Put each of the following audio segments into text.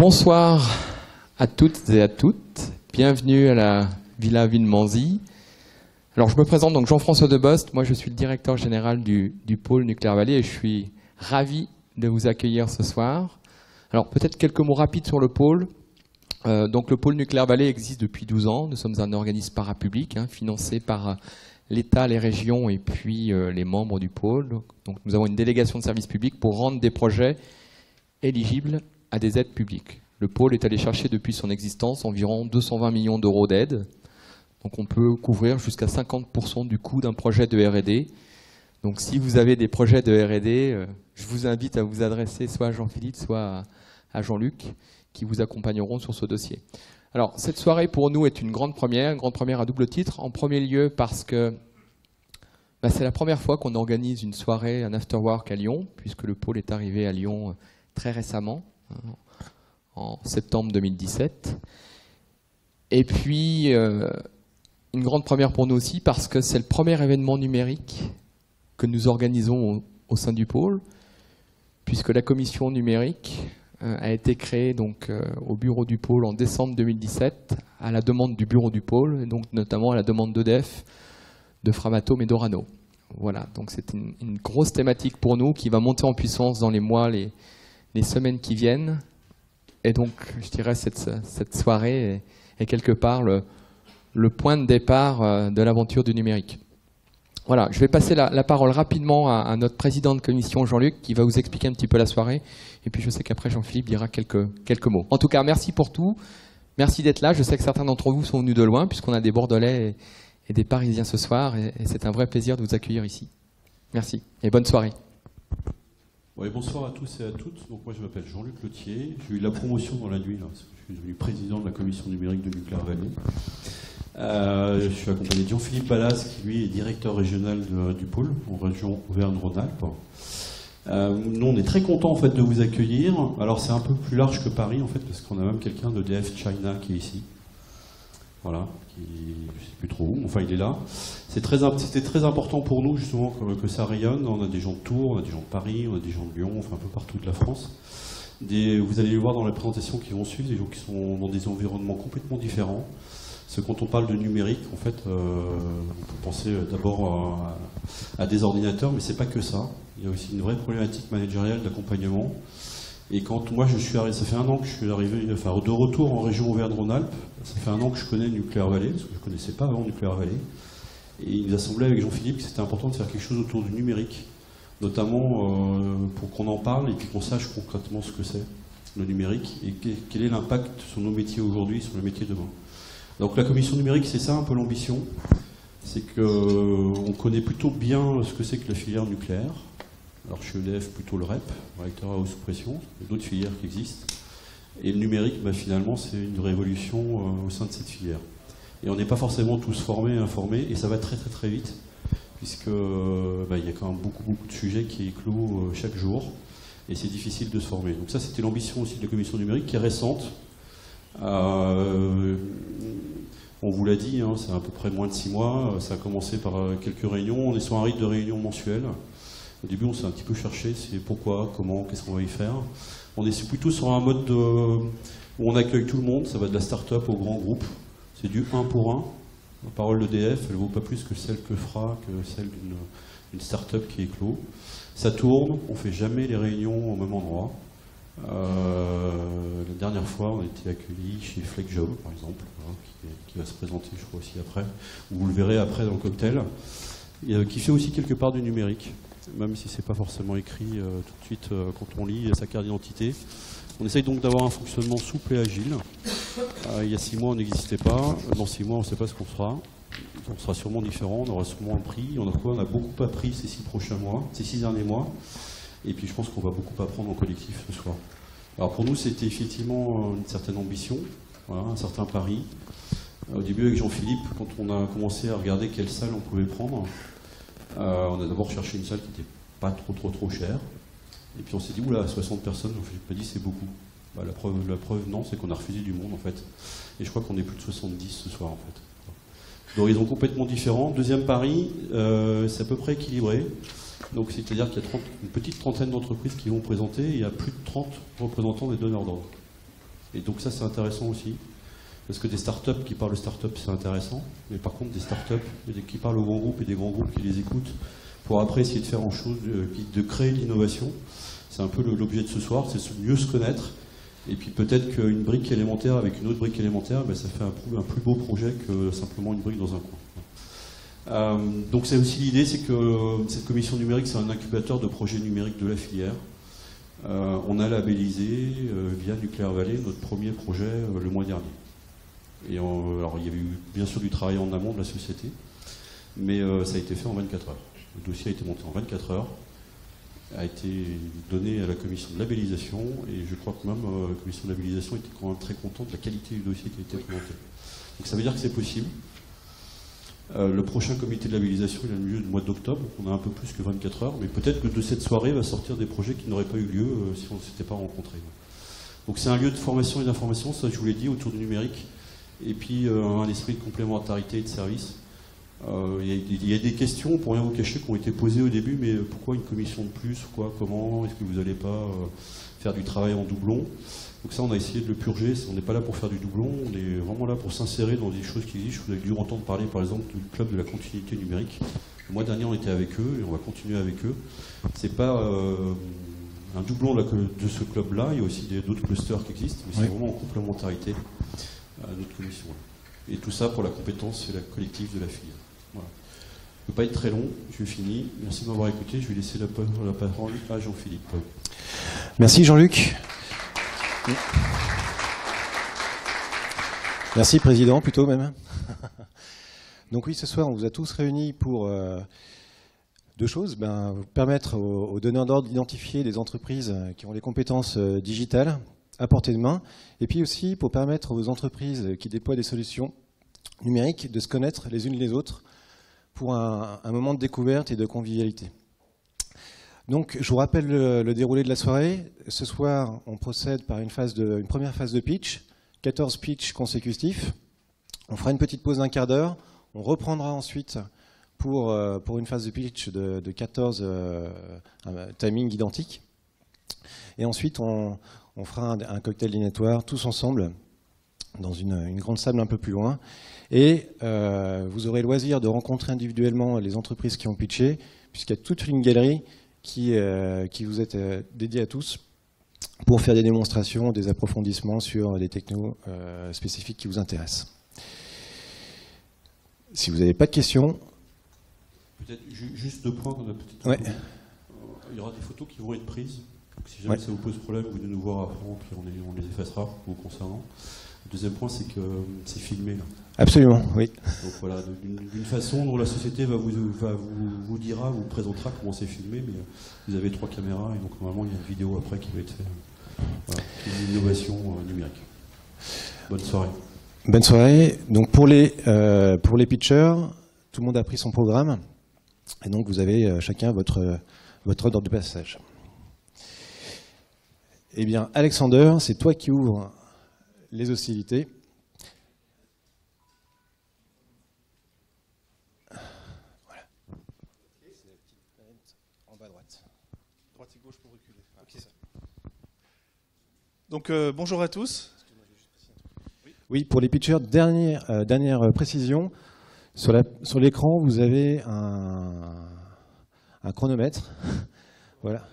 Bonsoir à toutes et à toutes. Bienvenue à la Villa Villemanzy. Alors je me présente donc Jean-François Debost. Moi je suis le directeur général du pôle Nucléaire Vallée et je suis ravi de vous accueillir ce soir. Alors peut-être quelques mots rapides sur le pôle. Donc le pôle Nucléaire Vallée existe depuis 12 ans. Nous sommes un organisme parapublic financé par l'État, les régions et puis les membres du pôle. Donc nous avons une délégation de services publics pour rendre des projets éligibles à des aides publiques. Le pôle est allé chercher depuis son existence environ 220 millions d'euros d'aides. Donc on peut couvrir jusqu'à 50% du coût d'un projet de R&D. Donc si vous avez des projets de R&D, je vous invite à vous adresser soit à Jean-Philippe, soit à Jean-Luc, qui vous accompagneront sur ce dossier. Alors cette soirée pour nous est une grande première à double titre. En premier lieu parce que c'est la première fois qu'on organise une soirée, un afterwork à Lyon, puisque le pôle est arrivé à Lyon très récemment, en septembre 2017. Et puis, une grande première pour nous aussi, parce que c'est le premier événement numérique que nous organisons au sein du pôle, puisque la commission numérique a été créée donc, au bureau du pôle en décembre 2017, à la demande du bureau du pôle, et donc notamment à la demande d'EDF, de Framatome et d'Orano. Voilà, donc c'est une grosse thématique pour nous qui va monter en puissance dans les mois, les semaines qui viennent. Et donc, je dirais, cette soirée est quelque part le point de départ de l'aventure du numérique. Voilà, je vais passer la parole rapidement à notre président de commission, Jean-Luc, qui va vous expliquer un petit peu la soirée. Et puis, je sais qu'après, Jean-Philippe dira quelques mots. En tout cas, merci pour tout. Merci d'être là. Je sais que certains d'entre vous sont venus de loin, puisqu'on a des Bordelais et des Parisiens ce soir. Et c'est un vrai plaisir de vous accueillir ici. Merci et bonne soirée. Ouais, bonsoir à tous et à toutes. Donc moi je m'appelle Jean-Luc Leutier. J'ai eu la promotion dans la nuit, là, parce que je suis devenu président de la commission numérique de Nucléaire Vallée. Je suis accompagné de Jean-Philippe Ballas, qui lui est directeur régional du pôle en région Auvergne-Rhône-Alpes. Nous on est très contents en fait de vous accueillir. Alors c'est un peu plus large que Paris en fait, parce qu'on a même quelqu'un de DF China qui est ici. Voilà, je ne sais plus trop où, enfin il est là. C'était très important pour nous justement que ça rayonne. On a des gens de Tours, on a des gens de Paris, on a des gens de Lyon, enfin un peu partout de la France. Vous allez le voir dans les présentations qui vont suivre, des gens qui sont dans des environnements complètement différents. Parce que quand on parle de numérique, en fait, on peut penser d'abord à des ordinateurs, mais c'est pas que ça. Il y a aussi une vraie problématique managériale d'accompagnement. Et quand moi je suis arrivé, ça fait un an que je suis arrivé, enfin de retour en région Auvergne-Rhône-Alpes, ça fait un an que je connais Nucléaire Vallée, parce que je ne connaissais pas avant Nucléaire Vallée. Et il nous a semblé avec Jean-Philippe que c'était important de faire quelque chose autour du numérique, notamment pour qu'on en parle et puis qu'on sache concrètement ce que c'est, le numérique, et quel est l'impact sur nos métiers aujourd'hui, sur les métiers demain. Donc la commission numérique, c'est ça un peu l'ambition, c'est qu'on connaît plutôt bien ce que c'est que la filière nucléaire. Alors chez EDF, plutôt le REP, réacteur à haute pression, il y a d'autres filières qui existent. Et le numérique, finalement, c'est une révolution au sein de cette filière. Et on n'est pas forcément tous formés, informés, et ça va très très très vite, puisque il y a quand même beaucoup de sujets qui éclosent chaque jour, et c'est difficile de se former. Donc ça, c'était l'ambition aussi de la commission numérique, qui est récente. On vous l'a dit, c'est à peu près moins de 6 mois, ça a commencé par quelques réunions, on est sur un rythme de réunions mensuelles. Au début, on s'est un petit peu cherché, c'est pourquoi, comment, qu'est-ce qu'on va y faire. On est plutôt sur un mode où on accueille tout le monde, ça va de la start-up au grand groupe. C'est du 1 pour 1. La parole d'EDF, elle ne vaut pas plus que celle que celle d'une start-up qui éclot. Ça tourne, on ne fait jamais les réunions au même endroit. La dernière fois, on a été accueillis chez FlexJob, par exemple, qui va se présenter, je crois, aussi après. Vous le verrez après dans le cocktail. Qui fait aussi quelque part du numérique, même si ce n'est pas forcément écrit tout de suite quand on lit sa carte d'identité. On essaye donc d'avoir un fonctionnement souple et agile. Il y a 6 mois, on n'existait pas. Dans 6 mois, on ne sait pas ce qu'on sera. On sera sûrement différent, on aura sûrement appris. On a beaucoup appris ces 6 derniers mois. Et puis je pense qu'on va beaucoup apprendre en collectif ce soir. Alors pour nous, c'était effectivement une certaine ambition, voilà, un certain pari. Au début, avec Jean-Philippe, quand on a commencé à regarder quelle salle on pouvait prendre, on a d'abord cherché une salle qui n'était pas trop chère. Et puis on s'est dit, oula, 60 personnes, Jean-Philippe m'a dit, c'est beaucoup. La preuve, non, c'est qu'on a refusé du monde, en fait. Et je crois qu'on est plus de 70 ce soir, en fait. D'horizons complètement différents. Deuxième pari, c'est à peu près équilibré. Donc c'est-à-dire qu'il y a une petite trentaine d'entreprises qui vont présenter, et il y a plus de 30 représentants des donneurs d'ordre. Et donc ça, c'est intéressant aussi. Parce que des startups qui parlent de startups, c'est intéressant. Mais par contre, des startups qui parlent aux grands groupes et des grands groupes qui les écoutent pour après essayer de faire en chose, de créer l'innovation. C'est un peu l'objet de ce soir, c'est mieux se connaître. Et puis peut-être qu'une brique élémentaire avec une autre brique élémentaire, ben, ça fait un plus beau projet que simplement une brique dans un coin. Donc c'est aussi l'idée, c'est que cette commission numérique, c'est un incubateur de projets numériques de la filière. On a labellisé via Nuclear Valley notre premier projet le mois dernier. Et alors il y avait eu bien sûr du travail en amont de la société, mais ça a été fait en 24 heures. Le dossier a été monté en 24 heures, a été donné à la commission de labellisation, et je crois que même la commission de labellisation était quand même très contente de la qualité du dossier qui a été présenté. Donc ça veut dire que c'est possible. Le prochain comité de labellisation, il a lieu le mois d'octobre, on a un peu plus que 24 heures, mais peut-être que de cette soirée va sortir des projets qui n'auraient pas eu lieu si on ne s'était pas rencontrés. Donc c'est un lieu de formation et d'information, ça je vous l'ai dit, autour du numérique, et puis un esprit de complémentarité et de service. Il y a des questions, pour rien vous cacher, qui ont été posées au début, mais pourquoi une commission de plus, quoi, comment, est-ce que vous n'allez pas faire du travail en doublon? Donc ça, on a essayé de le purger, on n'est pas là pour faire du doublon, on est vraiment là pour s'insérer dans des choses qui existent. Vous avez dû entendre parler, par exemple, du club de la continuité numérique. Le mois dernier, on était avec eux, et on va continuer avec eux. C'est pas un doublon de ce club-là, il y a aussi d'autres clusters qui existent, mais c'est vraiment en complémentarité à notre commission. Et tout ça pour la compétence et la collective de la filière. Voilà. Je ne veux pas être très long, je finis. Merci de m'avoir écouté. Je vais laisser la parole à Jean-Philippe. Merci Jean-Luc. Merci Président, plutôt même. Donc oui, ce soir, on vous a tous réunis pour deux choses. Vous permettre aux donneurs d'ordre d'identifier des entreprises qui ont des compétences digitales à portée de main, et puis aussi pour permettre aux entreprises qui déploient des solutions numériques de se connaître les unes les autres pour un moment de découverte et de convivialité. Donc je vous rappelle le déroulé de la soirée. Ce soir, on procède par une première phase de pitch, 14 pitchs consécutifs. On fera une petite pause d'1 quart d'heure. On reprendra ensuite pour une phase de pitch de 14 timings identiques. Et ensuite, on fera un cocktail dînatoire tous ensemble dans une grande salle un peu plus loin. Et vous aurez le loisir de rencontrer individuellement les entreprises qui ont pitché, puisqu'il y a toute une galerie qui vous est dédiée à tous pour faire des démonstrations, des approfondissements sur les technos spécifiques qui vous intéressent. Si vous n'avez pas de questions... Peut-être juste 2 points qu'on a peut-être... Ouais. Il y aura des photos qui vont être prises. Donc, si jamais ça vous pose problème, vous venez nous voir après, puis on les effacera vous concernant. Le deuxième point, c'est que c'est filmé. Là. Absolument, oui. Donc voilà, d'une façon dont la société vous dira, vous présentera comment c'est filmé, mais vous avez 3 caméras, et donc normalement il y a une vidéo après qui va être faite. Voilà, une innovation numérique. Bonne soirée. Bonne soirée. Donc pour les pitchers, tout le monde a pris son programme, et donc vous avez chacun votre ordre de passage. Eh bien, Alexander, c'est toi qui ouvres les hostilités. Voilà. En bas à droite. Droite et gauche pour reculer. Okay. Donc bonjour à tous. Oui, pour les pitchers, dernière précision. Sur l'écran, vous avez un chronomètre. Voilà.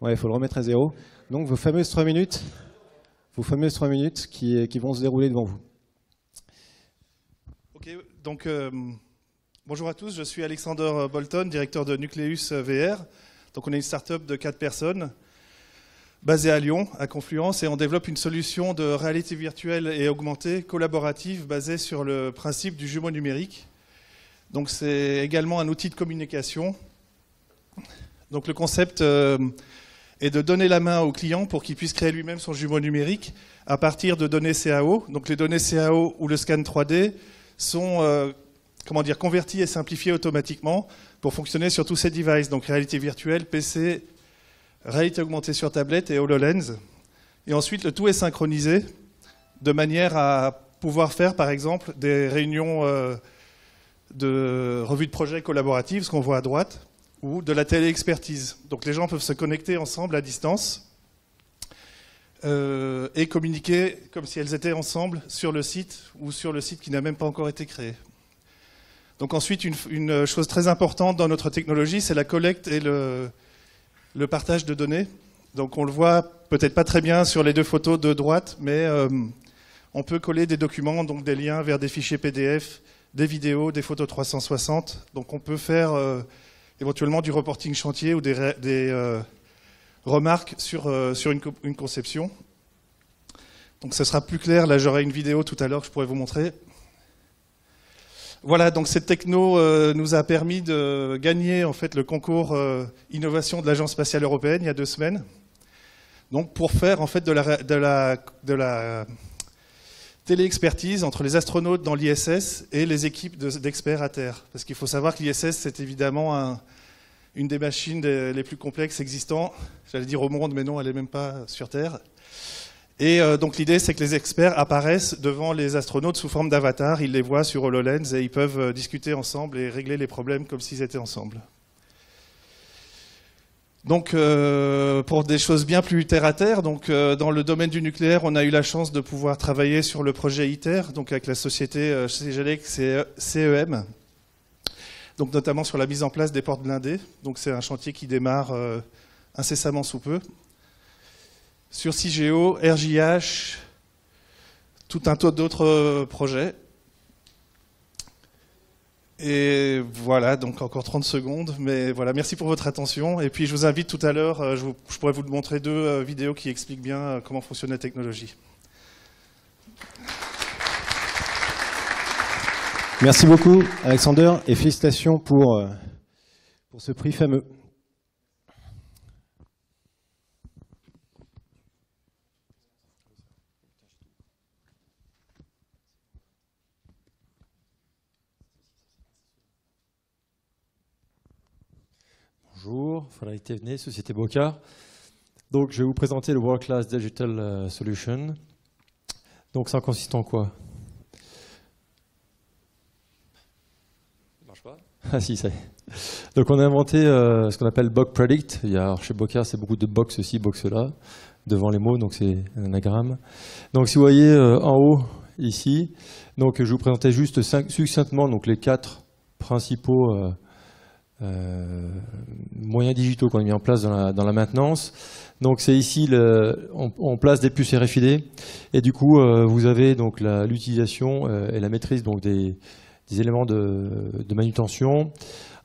Ouais, il faut le remettre à 0. Donc vos fameuses 3 minutes qui vont se dérouler devant vous. Ok, donc bonjour à tous, je suis Alexander Bolton, directeur de Nucleus VR. Donc on est une start-up de 4 personnes basée à Lyon, à Confluence, et on développe une solution de réalité virtuelle et augmentée collaborative basée sur le principe du jumeau numérique. Donc c'est également un outil de communication. Donc le concept est de donner la main au client pour qu'il puisse créer lui-même son jumeau numérique à partir de données CAO. Donc les données CAO ou le scan 3D sont converties et simplifiées automatiquement pour fonctionner sur tous ces devices, donc réalité virtuelle, PC, réalité augmentée sur tablette et HoloLens. Et ensuite, le tout est synchronisé de manière à pouvoir faire, par exemple, des réunions de revue de projet collaborative, ce qu'on voit à droite, ou de la téléexpertise. Donc les gens peuvent se connecter ensemble à distance et communiquer comme si elles étaient ensemble sur le site ou sur le site qui n'a même pas encore été créé. Donc ensuite, une chose très importante dans notre technologie, c'est la collecte et le partage de données. Donc on le voit peut-être pas très bien sur les deux photos de droite, mais on peut coller des documents, donc des liens vers des fichiers PDF, des vidéos, des photos 360. Donc on peut faire éventuellement du reporting chantier ou des remarques sur une conception. Donc ce sera plus clair, là j'aurai une vidéo tout à l'heure que je pourrais vous montrer. Voilà, donc cette techno nous a permis de gagner en fait le concours innovation de l'Agence spatiale européenne il y a 2 semaines. Donc pour faire en fait de la télé-expertise entre les astronautes dans l'ISS et les équipes d'experts à terre. Parce qu'il faut savoir que l'ISS c'est évidemment une des machines les plus complexes existant, j'allais dire au monde, mais non, elle n'est même pas sur Terre. Et donc l'idée, c'est que les experts apparaissent devant les astronautes sous forme d'avatar, ils les voient sur HoloLens et ils peuvent discuter ensemble et régler les problèmes comme s'ils étaient ensemble. Donc pour des choses bien plus terre-à-terre, donc dans le domaine du nucléaire, on a eu la chance de pouvoir travailler sur le projet ITER, donc avec la société CEM. Donc notamment sur la mise en place des portes blindées. Donc c'est un chantier qui démarre incessamment sous peu. Sur CIGEO, RJH, tout un tas d'autres projets. Et voilà, donc encore 30 secondes. Mais voilà, merci pour votre attention. Et puis je vous invite tout à l'heure, je pourrais vous montrer 2 vidéos qui expliquent bien comment fonctionne la technologie. Merci beaucoup, Alexander, et félicitations pour ce prix fameux. Bonjour, Frédéric Thévenet, Société Boca. Donc, je vais vous présenter le World Class Digital Solution. Donc, ça consiste en quoi? Ça marche pas? Ah si, ça y est. Donc, on a inventé ce qu'on appelle Boc Predict. Alors, chez Boca, c'est beaucoup de box ceci, box là, devant les mots, donc c'est un anagramme. Donc, si vous voyez en haut, ici, donc, je vous présentais juste succinctement donc, les 4 principaux moyens digitaux qu'on a mis en place dans la maintenance. Donc c'est ici, on place des puces RFID et du coup vous avez donc l'utilisation et la maîtrise donc des éléments de manutention.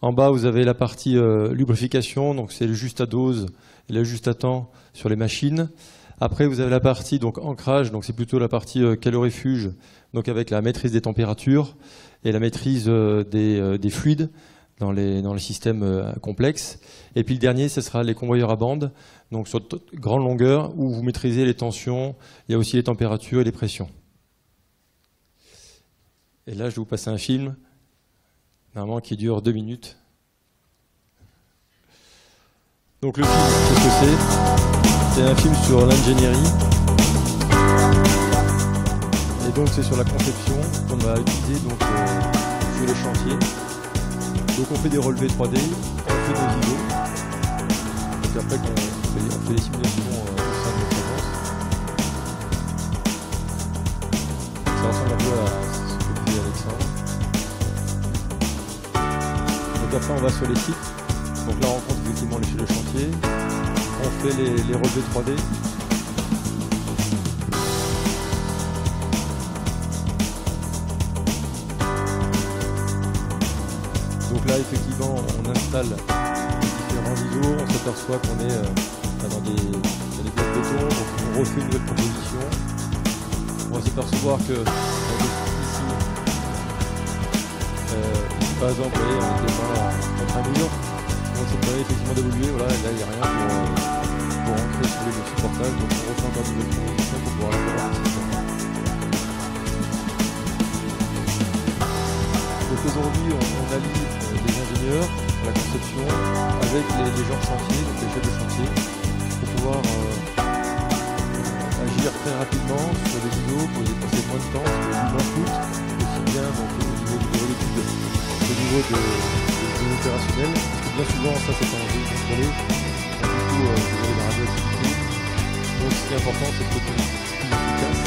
En bas vous avez la partie lubrification, donc c'est le juste à dose et le juste à temps sur les machines. Après vous avez la partie donc ancrage, donc c'est plutôt la partie calorifuge, donc avec la maîtrise des températures et la maîtrise des fluides dans les systèmes complexes. Et puis le dernier, ce sera les convoyeurs à bande, donc sur grande longueur, où vous maîtrisez les tensions, il y a aussi les températures et les pressions. Et là, je vais vous passer un film, normalement qui dure 2 minutes. Donc le film, qu'est-ce que c'est? C'est un film sur l'ingénierie. Et donc c'est sur la conception qu'on va utiliser donc, sur les chantiers. Donc on fait des relevés 3D, on fait des ISO, donc après on fait des simulations au sein de notre agence. Ça ressemble un peu à ce que fait Alexandre. Donc après on va sur les sites, donc là on rencontre effectivement le chantier, on fait les relevés 3D. Donc là, effectivement, on installe différents ISO, on s'aperçoit qu'on est dans des blocs béton, donc on refait une nouvelle proposition. On va s'apercevoir que ici, par exemple, vous voyez, on était contre un mur, donc ça permet effectivement d'évoluer, voilà, et là il n'y a rien pour entrer sur le supportage, donc on refait encore une nouvelle proposition pour pouvoir installer un système. Donc aujourd'hui, on allie les ingénieurs, la conception, avec les gens de chantier, donc les chefs de chantier, pour pouvoir agir très rapidement sur les ISO pour les passer moins de temps, parce que l'humain coûte, aussi bien donc, au niveau de l'étude, au niveau de l'opérationnel, parce que bien souvent ça c'est quand on veut contrôler, donc du coup vous avez la radioactivité, donc qui est important, c'est de produire plus efficace.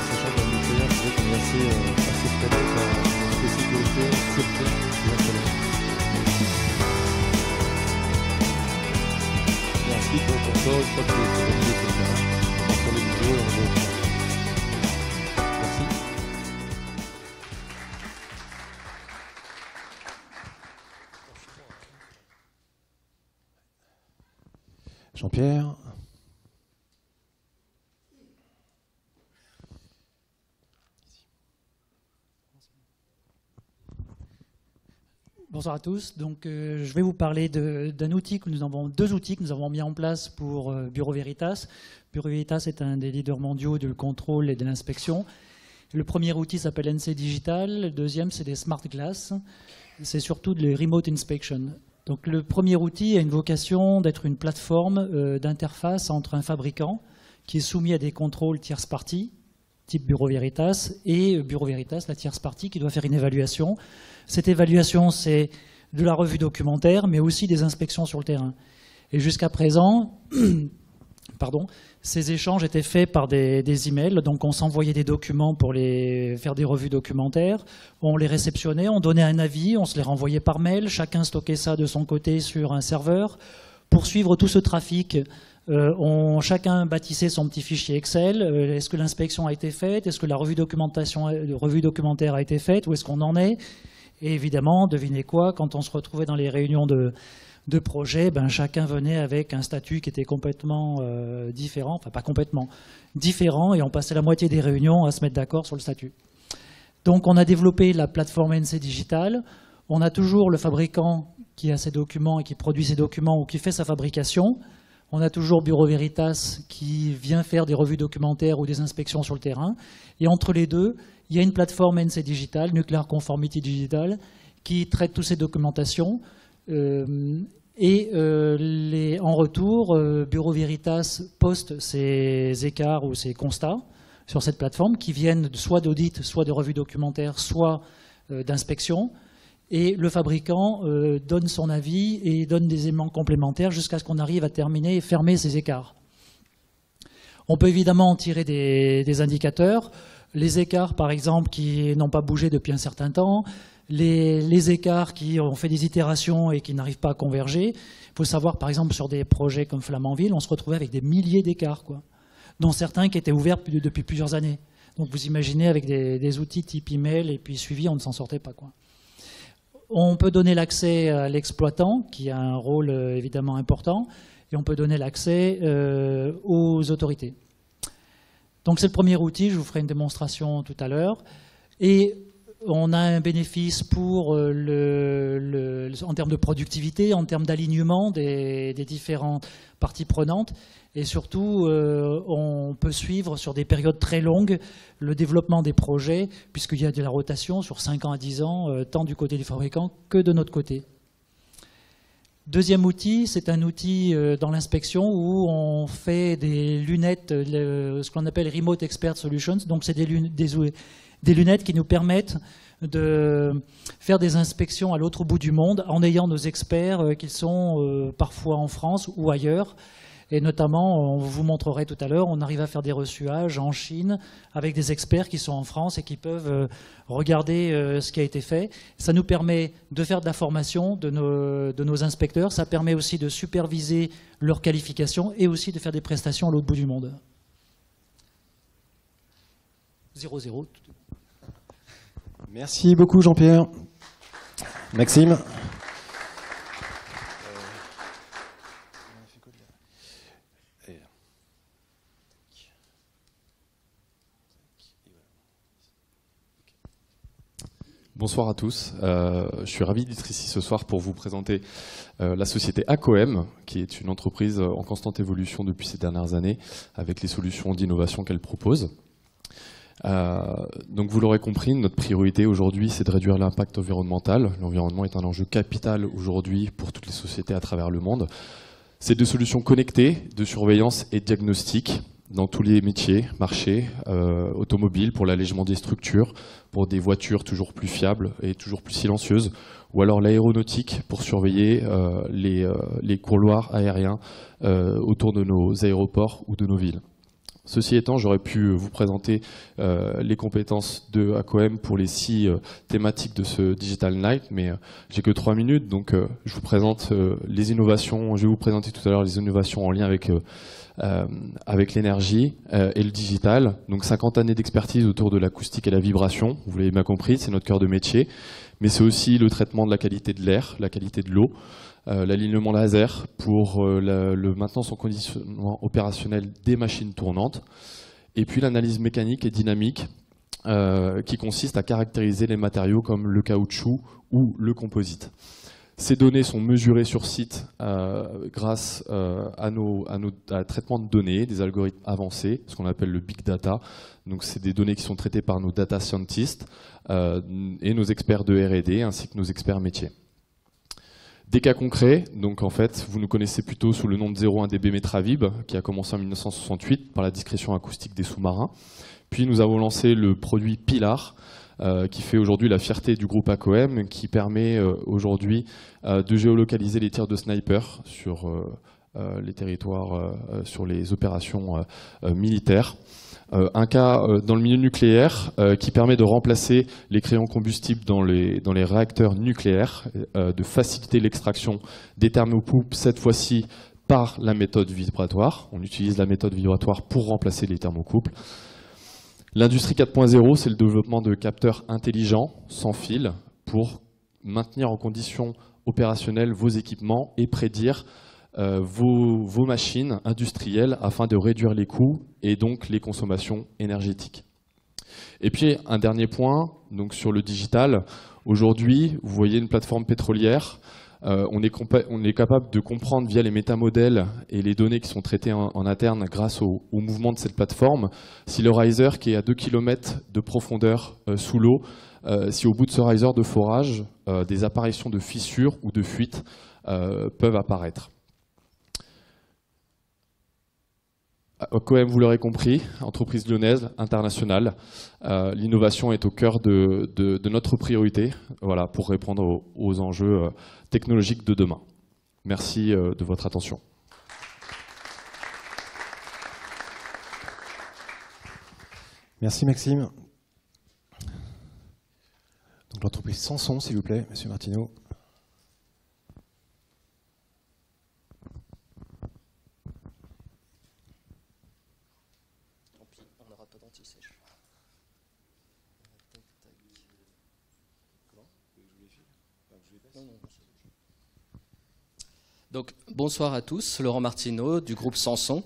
Sachant que dans le nucléaire, c'est vrai qu'on est assez freiné par la sécurité, sûreté et installation. Et ensuite, donc, on sort une fois que c'est validé sur le terrain, on sort les vidéos et on les voit. Merci. Jean-Pierre. Bonsoir à tous. Donc, je vais vous parler d'un outil que nous avons, deux outils que nous avons mis en place pour Bureau Veritas. Bureau Veritas est un des leaders mondiaux du contrôle et de l'inspection. Le premier outil s'appelle NC Digital. Le deuxième, c'est des Smart Glass. C'est surtout de Remote Inspection. Donc, le premier outil a une vocation d'être une plateforme d'interface entre un fabricant qui est soumis à des contrôles tierce partie, type Bureau Veritas, et Bureau Veritas, la tierce partie, qui doit faire une évaluation. Cette évaluation, c'est de la revue documentaire, mais aussi des inspections sur le terrain. Et jusqu'à présent, ces échanges étaient faits par des emails. Donc on s'envoyait des documents pour faire des revues documentaires. On les réceptionnait, on donnait un avis, on se les renvoyait par mail. Chacun stockait ça de son côté sur un serveur. Pour suivre tout ce trafic, chacun bâtissait son petit fichier Excel. Est-ce que l'inspection a été faite? Est-ce que la revue documentaire a été faite? Où est-ce qu'on en est? Et évidemment, devinez quoi, quand on se retrouvait dans les réunions de projet, chacun venait avec un statut qui était complètement différent, enfin pas complètement, différent, et on passait la moitié des réunions à se mettre d'accord sur le statut. Donc on a développé la plateforme NC Digital. On a toujours le fabricant qui a ses documents et qui produit ses documents ou qui fait sa fabrication. On a toujours Bureau Veritas qui vient faire des revues documentaires ou des inspections sur le terrain. Et entre les deux, il y a une plateforme NC Digital, Nuclear Conformity Digital, qui traite toutes ces documentations. En retour, Bureau Veritas poste ses écarts ou ses constats sur cette plateforme qui viennent soit d'audit, soit de revues documentaires, soit d'inspection. Et le fabricant donne son avis et donne des éléments complémentaires jusqu'à ce qu'on arrive à terminer et fermer ces écarts. On peut évidemment en tirer des indicateurs. Les écarts, par exemple, qui n'ont pas bougé depuis un certain temps, les écarts qui ont fait des itérations et qui n'arrivent pas à converger. Il faut savoir, par exemple, sur des projets comme Flamanville, on se retrouvait avec des milliers d'écarts, dont certains qui étaient ouverts depuis plusieurs années. Donc vous imaginez, avec des outils type email et puis suivi, on ne s'en sortait pas, On peut donner l'accès à l'exploitant, qui a un rôle évidemment important, et on peut donner l'accès aux autorités. Donc c'est le premier outil, je vous ferai une démonstration tout à l'heure. Et on a un bénéfice en termes de productivité, en termes d'alignement des différentes parties prenantes. Et surtout, on peut suivre sur des périodes très longues le développement des projets, puisqu'il y a de la rotation sur 5 ans à 10 ans, tant du côté du fabricant que de notre côté. Deuxième outil, c'est un outil dans l'inspection où on fait des lunettes, ce qu'on appelle Remote Expert Solutions. Donc c'est des lunettes qui nous permettent de faire des inspections à l'autre bout du monde en ayant nos experts qui sont parfois en France ou ailleurs. Et notamment, on vous montrerait tout à l'heure, on arrive à faire des reçuages en Chine avec des experts qui sont en France et qui peuvent regarder ce qui a été fait. Ça nous permet de faire de la formation de nos inspecteurs. Ça permet aussi de superviser leur qualification et aussi de faire des prestations à l'autre bout du monde. 0-0. Merci beaucoup Jean-Pierre. Maxime. Bonsoir à tous. Je suis ravi d'être ici ce soir pour vous présenter la société ACOM, qui est une entreprise en constante évolution depuis ces dernières années, avec les solutions d'innovation qu'elle propose. Donc vous l'aurez compris, notre priorité aujourd'hui, c'est de réduire l'impact environnemental. L'environnement est un enjeu capital aujourd'hui pour toutes les sociétés à travers le monde. C'est des solutions connectées, de surveillance et de diagnostic. dans tous les métiers, marchés, automobiles, pour l'allègement des structures, pour des voitures toujours plus fiables et toujours plus silencieuses, ou alors l'aéronautique pour surveiller les couloirs aériens autour de nos aéroports ou de nos villes. Ceci étant, j'aurais pu vous présenter les compétences de ACOM pour les 6 thématiques de ce Digital Night, mais j'ai que 3 minutes, donc je vous présente les innovations. Je vais vous présenter tout à l'heure les innovations en lien avec l'énergie et le digital. Donc 50 années d'expertise autour de l'acoustique et la vibration, vous l'avez bien compris, c'est notre cœur de métier, mais c'est aussi le traitement de la qualité de l'air, la qualité de l'eau, l'alignement laser pour le maintenance en conditionnement opérationnel des machines tournantes, et puis l'analyse mécanique et dynamique qui consiste à caractériser les matériaux comme le caoutchouc ou le composite. Ces données sont mesurées sur site grâce à traitement de données, des algorithmes avancés, ce qu'on appelle le big data. Donc c'est des données qui sont traitées par nos data scientists et nos experts de R&D ainsi que nos experts métiers. Des cas concrets, donc en fait, vous nous connaissez plutôt sous le nom de 01 dB Metravib, qui a commencé en 1968 par la discrétion acoustique des sous-marins. Puis nous avons lancé le produit Pilar, qui fait aujourd'hui la fierté du groupe ACOM, qui permet aujourd'hui de géolocaliser les tirs de sniper sur les territoires, sur les opérations militaires. Un cas dans le milieu nucléaire qui permet de remplacer les crayons combustibles dans les réacteurs nucléaires, de faciliter l'extraction des thermopoupes, cette fois-ci par la méthode vibratoire. On utilise la méthode vibratoire pour remplacer les thermocouples. L'industrie 4.0, c'est le développement de capteurs intelligents, sans fil, pour maintenir en condition opérationnelle vos équipements et prédire vos machines industrielles afin de réduire les coûts et donc les consommations énergétiques. Et puis un dernier point, donc sur le digital. Aujourd'hui, vous voyez une plateforme pétrolière. On est capable de comprendre via les métamodèles et les données qui sont traitées en interne grâce au mouvement de cette plateforme, si le riser qui est à 2 km de profondeur sous l'eau, si au bout de ce riser de forage, des apparitions de fissures ou de fuites peuvent apparaître. ACOM, vous l'aurez compris, entreprise lyonnaise, internationale. L'innovation est au cœur de notre priorité, voilà, pour répondre aux enjeux technologiques de demain. Merci de votre attention. Merci Maxime. Donc l'entreprise Sanson, s'il vous plaît, Monsieur Martineau. Donc, bonsoir à tous, Laurent Martineau du groupe Sanson.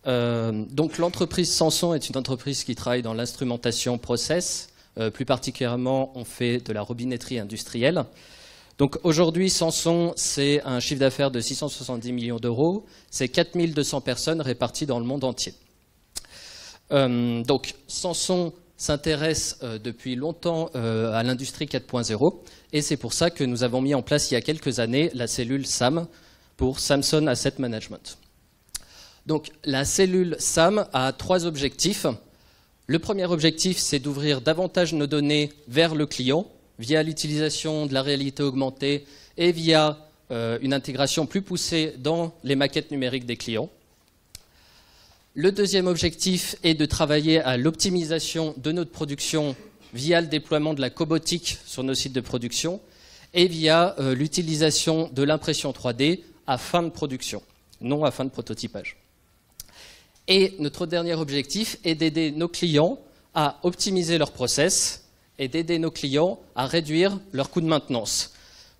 Donc l'entreprise Sanson est une entreprise qui travaille dans l'instrumentation process. Plus particulièrement, on fait de la robinetterie industrielle. Donc aujourd'hui, Sanson, c'est un chiffre d'affaires de 670 millions d'euros. C'est 4200 personnes réparties dans le monde entier. Donc Sanson s'intéresse depuis longtemps à l'industrie 4.0 et c'est pour ça que nous avons mis en place il y a quelques années la cellule SAM pour Samson Asset Management. Donc la cellule SAM a 3 objectifs. Le premier objectif, c'est d'ouvrir davantage nos données vers le client via l'utilisation de la réalité augmentée et via une intégration plus poussée dans les maquettes numériques des clients. Le deuxième objectif est de travailler à l'optimisation de notre production via le déploiement de la cobotique sur nos sites de production et via l'utilisation de l'impression 3D à fin de production, non à fin de prototypage. Et notre dernier objectif est d'aider nos clients à optimiser leurs process et d'aider nos clients à réduire leurs coûts de maintenance.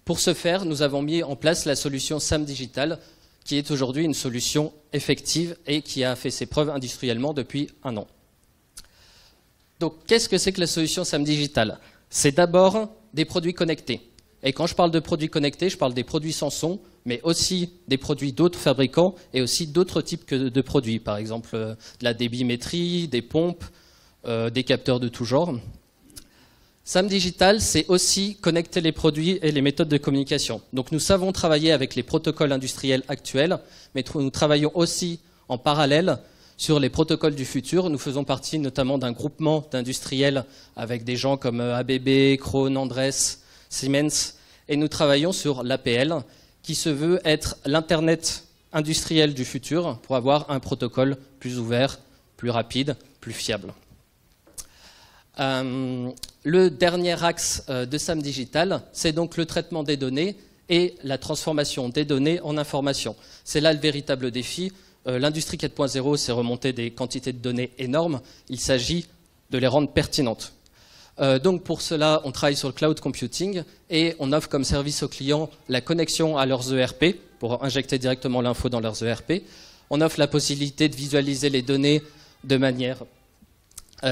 Pour ce faire, nous avons mis en place la solution SAM Digital, qui est aujourd'hui une solution effective et qui a fait ses preuves industriellement depuis 1 an. Donc, qu'est-ce que c'est que la solution SAM Digital? C'est d'abord des produits connectés. Et quand je parle de produits connectés, je parle des produits Sanson, mais aussi des produits d'autres fabricants et aussi d'autres types de produits, par exemple de la débimétrie, des pompes, des capteurs de tout genre. SAM Digital, c'est aussi connecter les produits et les méthodes de communication. Donc nous savons travailler avec les protocoles industriels actuels, mais nous travaillons aussi en parallèle Sur les protocoles du futur, nous faisons partie notamment d'un groupement d'industriels avec des gens comme ABB, Krohn, Andres, Siemens, et nous travaillons sur l'APL, qui se veut être l'Internet industriel du futur pour avoir un protocole plus ouvert, plus rapide, plus fiable. Le dernier axe de SAM Digital, c'est donc le traitement des données et la transformation des données en informations. C'est là le véritable défi. L'industrie 4.0, c'est remonter des quantités de données énormes. Il s'agit de les rendre pertinentes. Donc pour cela, on travaille sur le cloud computing et on offre comme service aux clients la connexion à leurs ERP pour injecter directement l'info dans leurs ERP. On offre la possibilité de visualiser les données de manière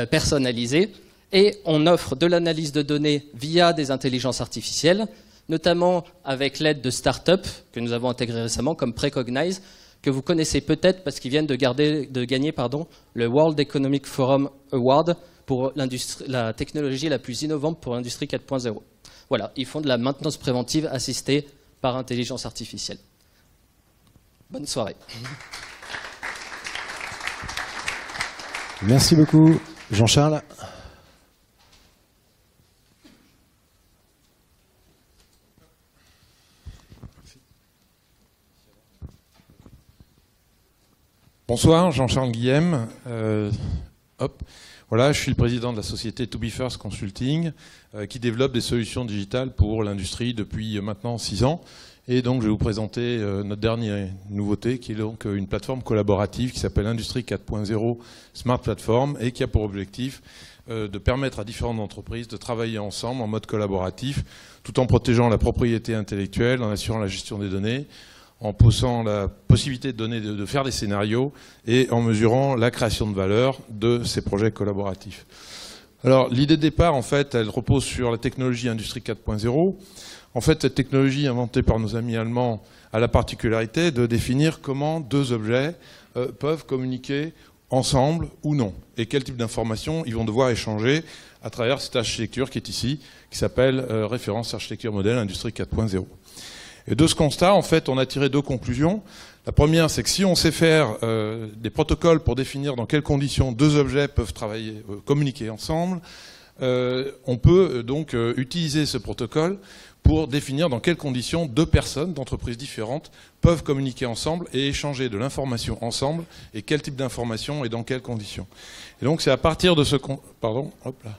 personnalisée et on offre de l'analyse de données via des intelligences artificielles, notamment avec l'aide de startups que nous avons intégrées récemment comme Precognize, que vous connaissez peut-être parce qu'ils viennent de gagner le World Economic Forum Award pour la technologie la plus innovante pour l'industrie 4.0. Voilà, ils font de la maintenance préventive assistée par intelligence artificielle. Bonne soirée. Merci beaucoup, Jean-Charles. Bonsoir, Jean-Charles Guillem. Voilà, je suis le président de la société To Be First Consulting qui développe des solutions digitales pour l'industrie depuis maintenant 6 ans. Et donc je vais vous présenter notre dernière nouveauté qui est donc une plateforme collaborative qui s'appelle Industrie 4.0 Smart Platform et qui a pour objectif de permettre à différentes entreprises de travailler ensemble en mode collaboratif tout en protégeant la propriété intellectuelle, en assurant la gestion des données, en posant la possibilité de faire des scénarios et en mesurant la création de valeur de ces projets collaboratifs. Alors l'idée de départ, en fait, elle repose sur la technologie Industrie 4.0. En fait, cette technologie inventée par nos amis allemands a la particularité de définir comment 2 objets peuvent communiquer ensemble ou non, et quel type d'informations ils vont devoir échanger à travers cette architecture qui est ici, qui s'appelle référence architecture modèle Industrie 4.0. Et de ce constat, en fait, on a tiré 2 conclusions. La première, c'est que si on sait faire des protocoles pour définir dans quelles conditions 2 objets peuvent communiquer ensemble, on peut donc utiliser ce protocole pour définir dans quelles conditions 2 personnes d'entreprises différentes peuvent communiquer ensemble et échanger de l'information ensemble, et quel type d'information et dans quelles conditions. Et donc c'est à partir de ce... Pardon, hop là,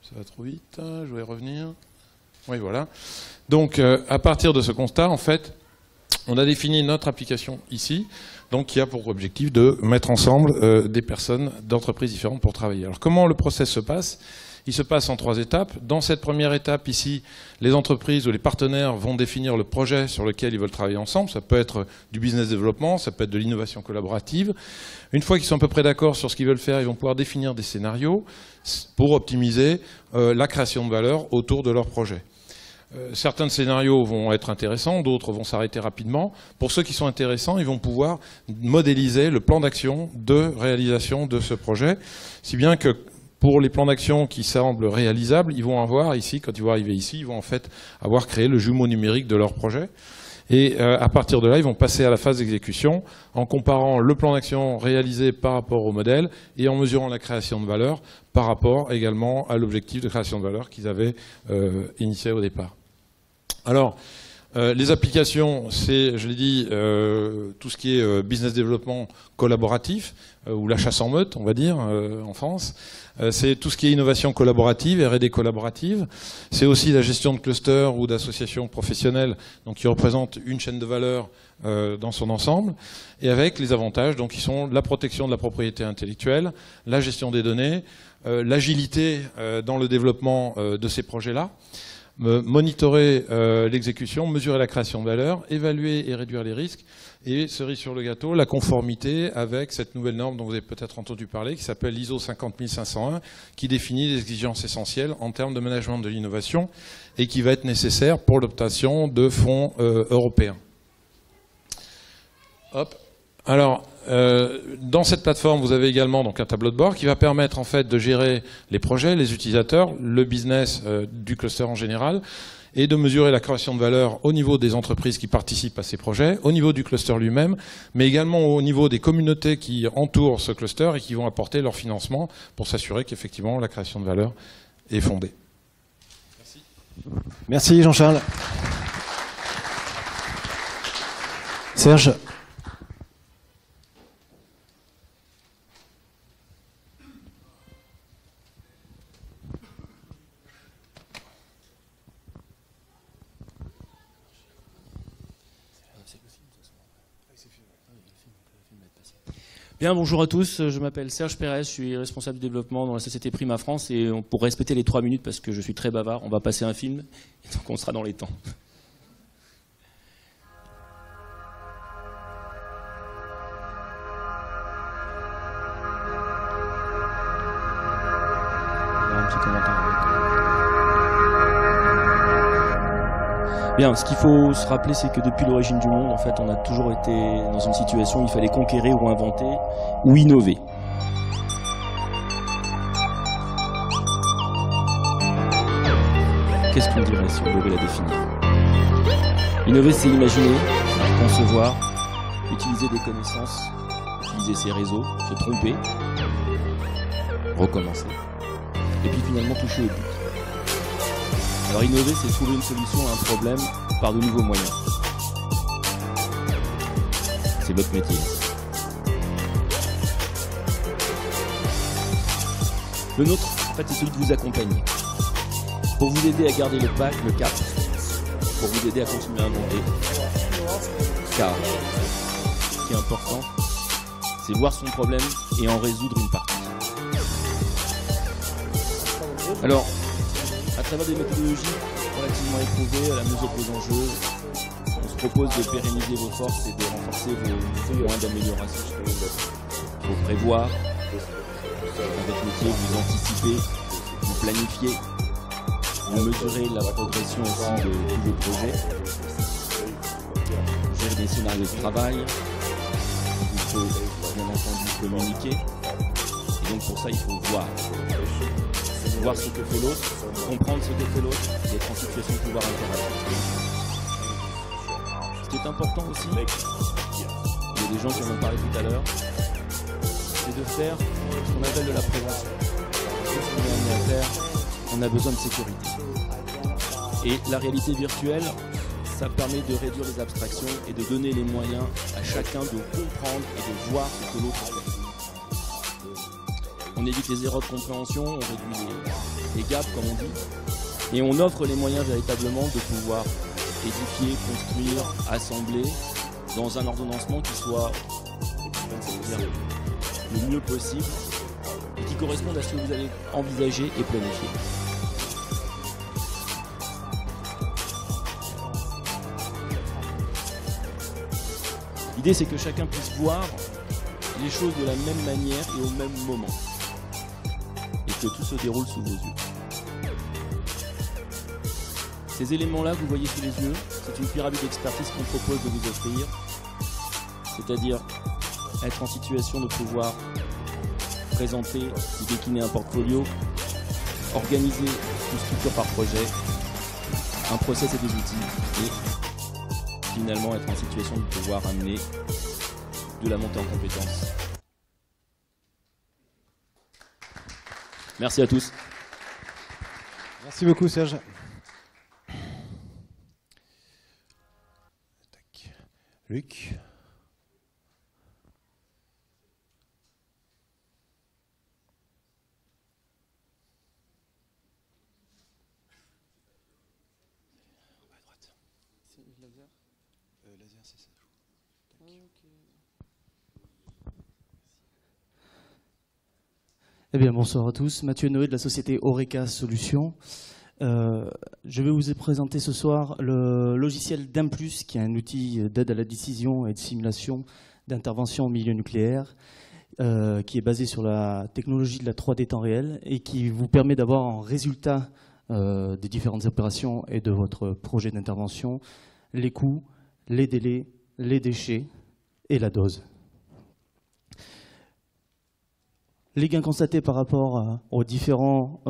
ça va trop vite, je vais revenir. Oui, voilà. Donc, à partir de ce constat, en fait, on a défini notre application ici, donc qui a pour objectif de mettre ensemble des personnes d'entreprises différentes pour travailler. Alors, comment le process se passe ? Il se passe en 3 étapes. Dans cette première étape, ici, les entreprises ou les partenaires vont définir le projet sur lequel ils veulent travailler ensemble. Ça peut être du business développement, ça peut être de l'innovation collaborative. Une fois qu'ils sont à peu près d'accord sur ce qu'ils veulent faire, ils vont pouvoir définir des scénarios pour optimiser la création de valeur autour de leur projet. Certains scénarios vont être intéressants, d'autres vont s'arrêter rapidement. Pour ceux qui sont intéressants, ils vont pouvoir modéliser le plan d'action de réalisation de ce projet, si bien que pour les plans d'action qui semblent réalisables, ils vont avoir ici, quand ils vont arriver ici, ils vont en fait avoir créé le jumeau numérique de leur projet. Et à partir de là, ils vont passer à la phase d'exécution en comparant le plan d'action réalisé par rapport au modèle et en mesurant la création de valeur par rapport également à l'objectif de création de valeur qu'ils avaient initié au départ. Alors, les applications, c'est, je l'ai dit, tout ce qui est business développement collaboratif, ou la chasse en meute, on va dire, en France. C'est tout ce qui est innovation collaborative, R&D collaborative. C'est aussi la gestion de clusters ou d'associations professionnelles, donc qui représentent une chaîne de valeur dans son ensemble, et avec les avantages, donc qui sont la protection de la propriété intellectuelle, la gestion des données, l'agilité dans le développement de ces projets-là, monitorer l'exécution, mesurer la création de valeur, évaluer et réduire les risques, et cerise sur le gâteau, la conformité avec cette nouvelle norme dont vous avez peut-être entendu parler, qui s'appelle l'ISO 50501, qui définit les exigences essentielles en termes de management de l'innovation et qui va être nécessaire pour l'obtention de fonds européens. Hop. Alors, Dans cette plateforme, vous avez également donc un tableau de bord qui va permettre en fait de gérer les projets, les utilisateurs, le business du cluster en général, et de mesurer la création de valeur au niveau des entreprises qui participent à ces projets, au niveau du cluster lui-même, mais également au niveau des communautés qui entourent ce cluster et qui vont apporter leur financement pour s'assurer qu'effectivement la création de valeur est fondée. Merci. Merci Jean-Charles. Serge. Bien, bonjour à tous, je m'appelle Serge Pérez, je suis responsable du développement dans la société Prima France et pour respecter les 3 minutes, parce que je suis très bavard, on va passer un film, et donc on sera dans les temps. Un petit commentaire. Bien, ce qu'il faut se rappeler, c'est que depuis l'origine du monde, en fait, on a toujours été dans une situation où il fallait conquérir ou inventer ou innover. Qu'est-ce qu'on dirait si on devait la définir? Innover, c'est imaginer, concevoir, utiliser des connaissances, utiliser ses réseaux, se tromper, recommencer, et puis finalement toucher au but. Alors innover, c'est trouver une solution à un problème par de nouveaux moyens. C'est votre métier. Le nôtre, en fait, c'est celui de vous accompagner. Pour vous aider à garder le cap, pour vous aider à continuer à inventer. Car, ce qui est important, c'est voir son problème et en résoudre une partie. Alors, à travers des méthodologies relativement éprouvées à la mesure de vos enjeux, on se propose de pérenniser vos forces et de renforcer vos points d'amélioration. Il faut prévoir, dans votre métier, vous anticipez, vous planifiez, vous mesurez la progression aussi de tous vos projets, gérer des scénarios de travail, il faut bien entendu communiquer, et donc pour ça il faut voir ce que fait l'autre, comprendre ce que fait l'autre, et être en situation de pouvoir interagir. Ce qui est important aussi, il y a des gens qui en ont parlé tout à l'heure, c'est de faire ce qu'on appelle de la prévention. Qu'est-ce qu'on est amené à faire? On a besoin de sécurité. Et la réalité virtuelle, ça permet de réduire les abstractions et de donner les moyens à chacun de comprendre et de voir ce que l'autre fait. On évite les erreurs de compréhension, on réduit les gaps, comme on dit, et on offre les moyens véritablement de pouvoir édifier, construire, assembler dans un ordonnancement qui soit le mieux possible et qui corresponde à ce que vous avez envisagé et planifié. L'idée, c'est que chacun puisse voir les choses de la même manière et au même moment. Et que tout se déroule sous vos yeux. Ces éléments-là que vous voyez sous les yeux, c'est une pyramide d'expertise qu'on propose de vous offrir. C'est-à-dire être en situation de pouvoir présenter ou décliner un portfolio, organiser une structure par projet, un process et des outils, et finalement être en situation de pouvoir amener de la montée en compétences. Merci à tous. Merci beaucoup Serge. Luc. Eh bien, bonsoir à tous. Mathieu Noé de la société Oreca Solutions. Je vais vous présenter ce soir le logiciel DIMPLUS, qui est un outil d'aide à la décision et de simulation d'intervention au milieu nucléaire, qui est basé sur la technologie de la 3D temps réel et qui vous permet d'avoir en résultat des différentes opérations et de votre projet d'intervention les coûts, les délais, les déchets et la dose. Les gains constatés par rapport aux différents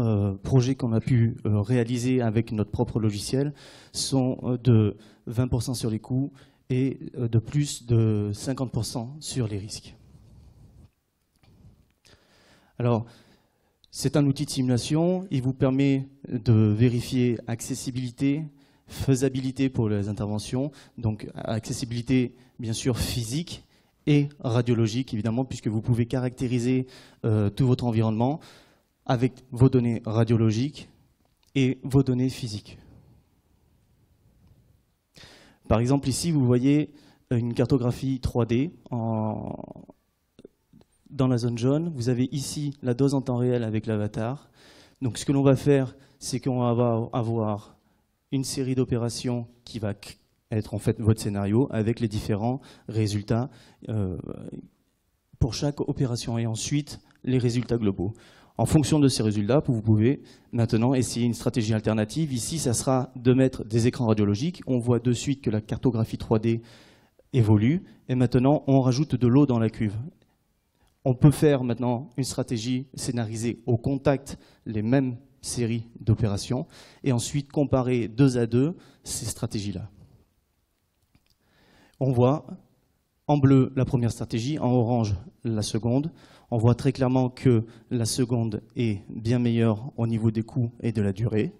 projets qu'on a pu réaliser avec notre propre logiciel sont de 20% sur les coûts et de plus de 50% sur les risques. Alors, c'est un outil de simulation, il vous permet de vérifier accessibilité, faisabilité pour les interventions, donc accessibilité bien sûr physique et radiologique évidemment, puisque vous pouvez caractériser tout votre environnement avec vos données radiologiques et vos données physiques. Par exemple ici vous voyez une cartographie 3D dans la zone jaune. Vous avez ici la dose en temps réel avec l'avatar. Donc ce que l'on va faire, c'est qu'on va avoir une série d'opérations qui va être en fait votre scénario avec les différents résultats pour chaque opération et ensuite les résultats globaux. En fonction de ces résultats, vous pouvez maintenant essayer une stratégie alternative. Ici, ça sera de mettre des écrans radiologiques. On voit de suite que la cartographie 3D évolue et maintenant on rajoute de l'eau dans la cuve. On peut faire maintenant une stratégie scénarisée au contact, les mêmes séries d'opérations, et ensuite comparer 2 à 2 ces stratégies-là. On voit en bleu la première stratégie, en orange la seconde. On voit très clairement que la seconde est bien meilleure au niveau des coûts et de la durée.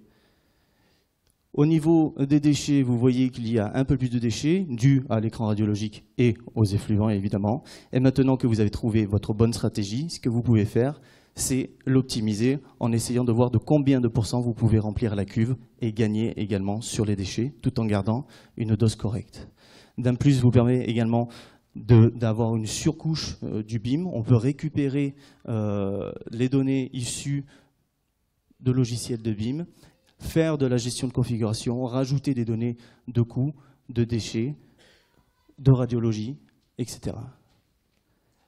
Au niveau des déchets, vous voyez qu'il y a un peu plus de déchets dus à l'écran radiologique et aux effluents évidemment. Et maintenant que vous avez trouvé votre bonne stratégie, ce que vous pouvez faire, c'est l'optimiser en essayant de voir de combien de pourcents vous pouvez remplir la cuve et gagner également sur les déchets tout en gardant une dose correcte. D'un plus vous permet également d'avoir une surcouche du BIM. On peut récupérer les données issues de logiciels de BIM, faire de la gestion de configuration, rajouter des données de coûts, de déchets, de radiologie, etc.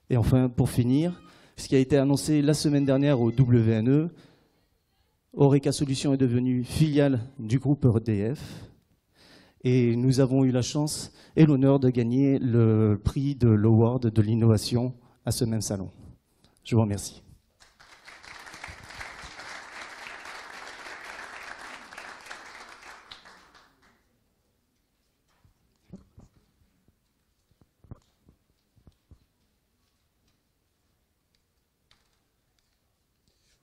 Et enfin, pour finir, ce qui a été annoncé la semaine dernière au WNE, Horeca Solutions est devenue filiale du groupe EDF. Et nous avons eu la chance et l'honneur de gagner le prix de l'Award de l'innovation à ce même salon. Je vous remercie.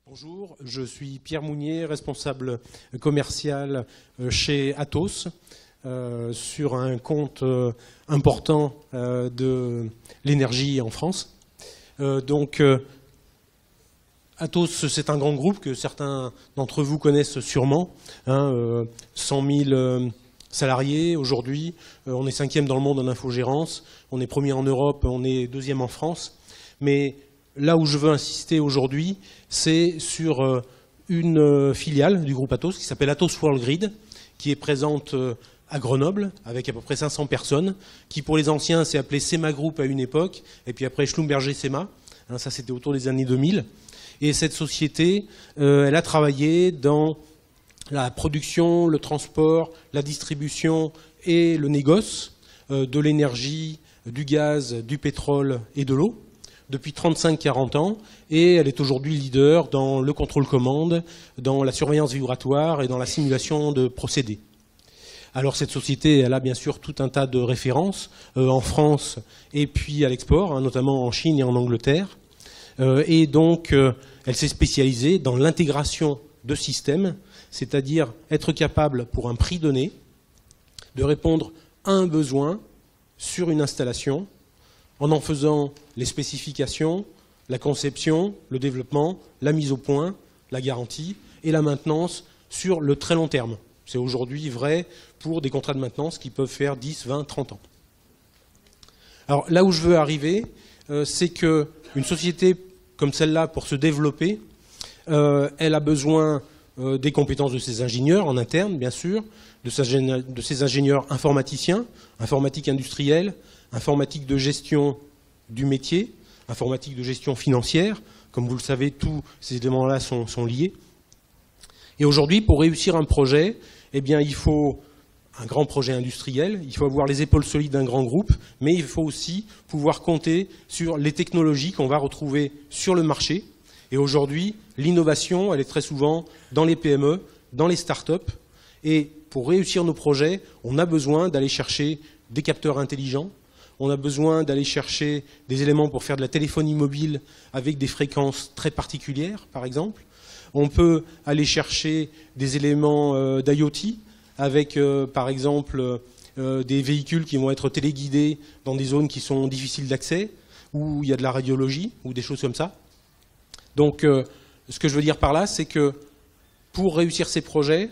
Bonjour, je suis Pierre Mounier, responsable commercial chez Atos, sur un compte important de l'énergie en France. Atos, c'est un grand groupe que certains d'entre vous connaissent sûrement, 100 000 salariés aujourd'hui, on est 5e dans le monde en infogérance, on est 1er en Europe, on est 2e en France, mais là où je veux insister aujourd'hui, c'est sur une filiale du groupe Atos qui s'appelle Atos World Grid, qui est présente à Grenoble, avec à peu près 500 personnes, qui pour les anciens s'est appelé SEMA Group à une époque, et puis après Schlumberger SEMA, ça c'était autour des années 2000. Et cette société, elle a travaillé dans la production, le transport, la distribution et le négoce de l'énergie, du gaz, du pétrole et de l'eau depuis 35-40 ans, et elle est aujourd'hui leader dans le contrôle-commande, dans la surveillance vibratoire et dans la simulation de procédés. Alors cette société, elle a bien sûr tout un tas de références en France et puis à l'export, notamment en Chine et en Angleterre. Et donc, elle s'est spécialisée dans l'intégration de systèmes, c'est-à-dire être capable, pour un prix donné, de répondre à un besoin sur une installation, en faisant les spécifications, la conception, le développement, la mise au point, la garantie et la maintenance sur le très long terme. C'est aujourd'hui vrai pour des contrats de maintenance qui peuvent faire 10, 20, 30 ans. Alors là où je veux arriver, c'est qu'une société comme celle-là, pour se développer, elle a besoin des compétences de ses ingénieurs en interne, bien sûr, de ses ingénieurs informaticiens, informatique industrielle, informatique de gestion du métier, informatique de gestion financière. Comme vous le savez, tous ces éléments-là sont liés. Et aujourd'hui, pour réussir un projet, eh bien, il faut un grand projet industriel, il faut avoir les épaules solides d'un grand groupe, mais il faut aussi pouvoir compter sur les technologies qu'on va retrouver sur le marché Et aujourd'hui, l'innovation, elle est très souvent dans les PME, dans les startups. Et pour réussir nos projets, on a besoin d'aller chercher des capteurs intelligents, on a besoin d'aller chercher des éléments pour faire de la téléphonie mobile avec des fréquences très particulières, par exemple. On peut aller chercher des éléments d'IoT avec, par exemple, des véhicules qui vont être téléguidés dans des zones qui sont difficiles d'accès, où il y a de la radiologie, ou des choses comme ça. Donc, ce que je veux dire par là, c'est que pour réussir ces projets,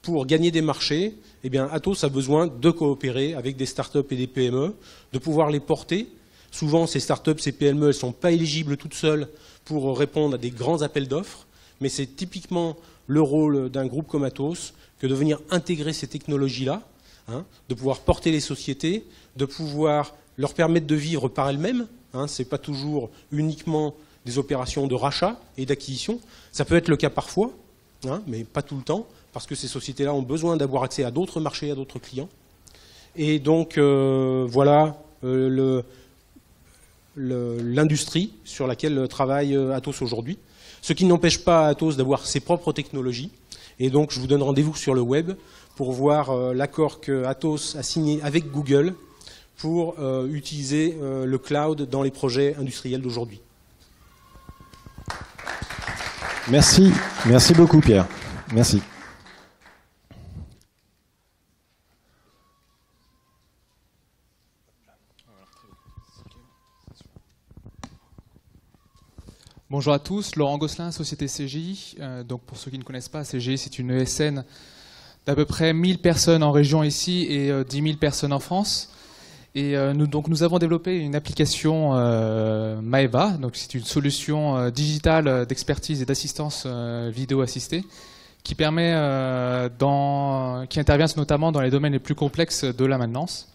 pour gagner des marchés, eh bien, Atos a besoin de coopérer avec des startups et des PME, de pouvoir les porter. Souvent, ces startups, ces PME, elles ne sont pas éligibles toutes seules pour répondre à des grands appels d'offres, mais c'est typiquement le rôle d'un groupe comme Atos que de venir intégrer ces technologies-là, hein, de pouvoir porter les sociétés, de pouvoir leur permettre de vivre par elles-mêmes. Hein, ce n'est pas toujours uniquement des opérations de rachat et d'acquisition. Ça peut être le cas parfois, hein, mais pas tout le temps, parce que ces sociétés-là ont besoin d'avoir accès à d'autres marchés, à d'autres clients. Et donc, voilà l'industrie sur laquelle travaille Atos aujourd'hui. Ce qui n'empêche pas Atos d'avoir ses propres technologies. Et donc, je vous donne rendez-vous sur le web pour voir l'accord que Atos a signé avec Google pour utiliser le cloud dans les projets industriels d'aujourd'hui. Merci. Merci beaucoup, Pierre. Merci. Bonjour à tous, Laurent Gosselin, Société CGI. Donc pour ceux qui ne connaissent pas, CGI c'est une ESN d'à peu près 1000 personnes en région ici et 10 000 personnes en France. Et nous avons développé une application Maeva, donc c'est une solution digitale d'expertise et d'assistance vidéo assistée qui permet, qui intervient notamment dans les domaines les plus complexes de la maintenance.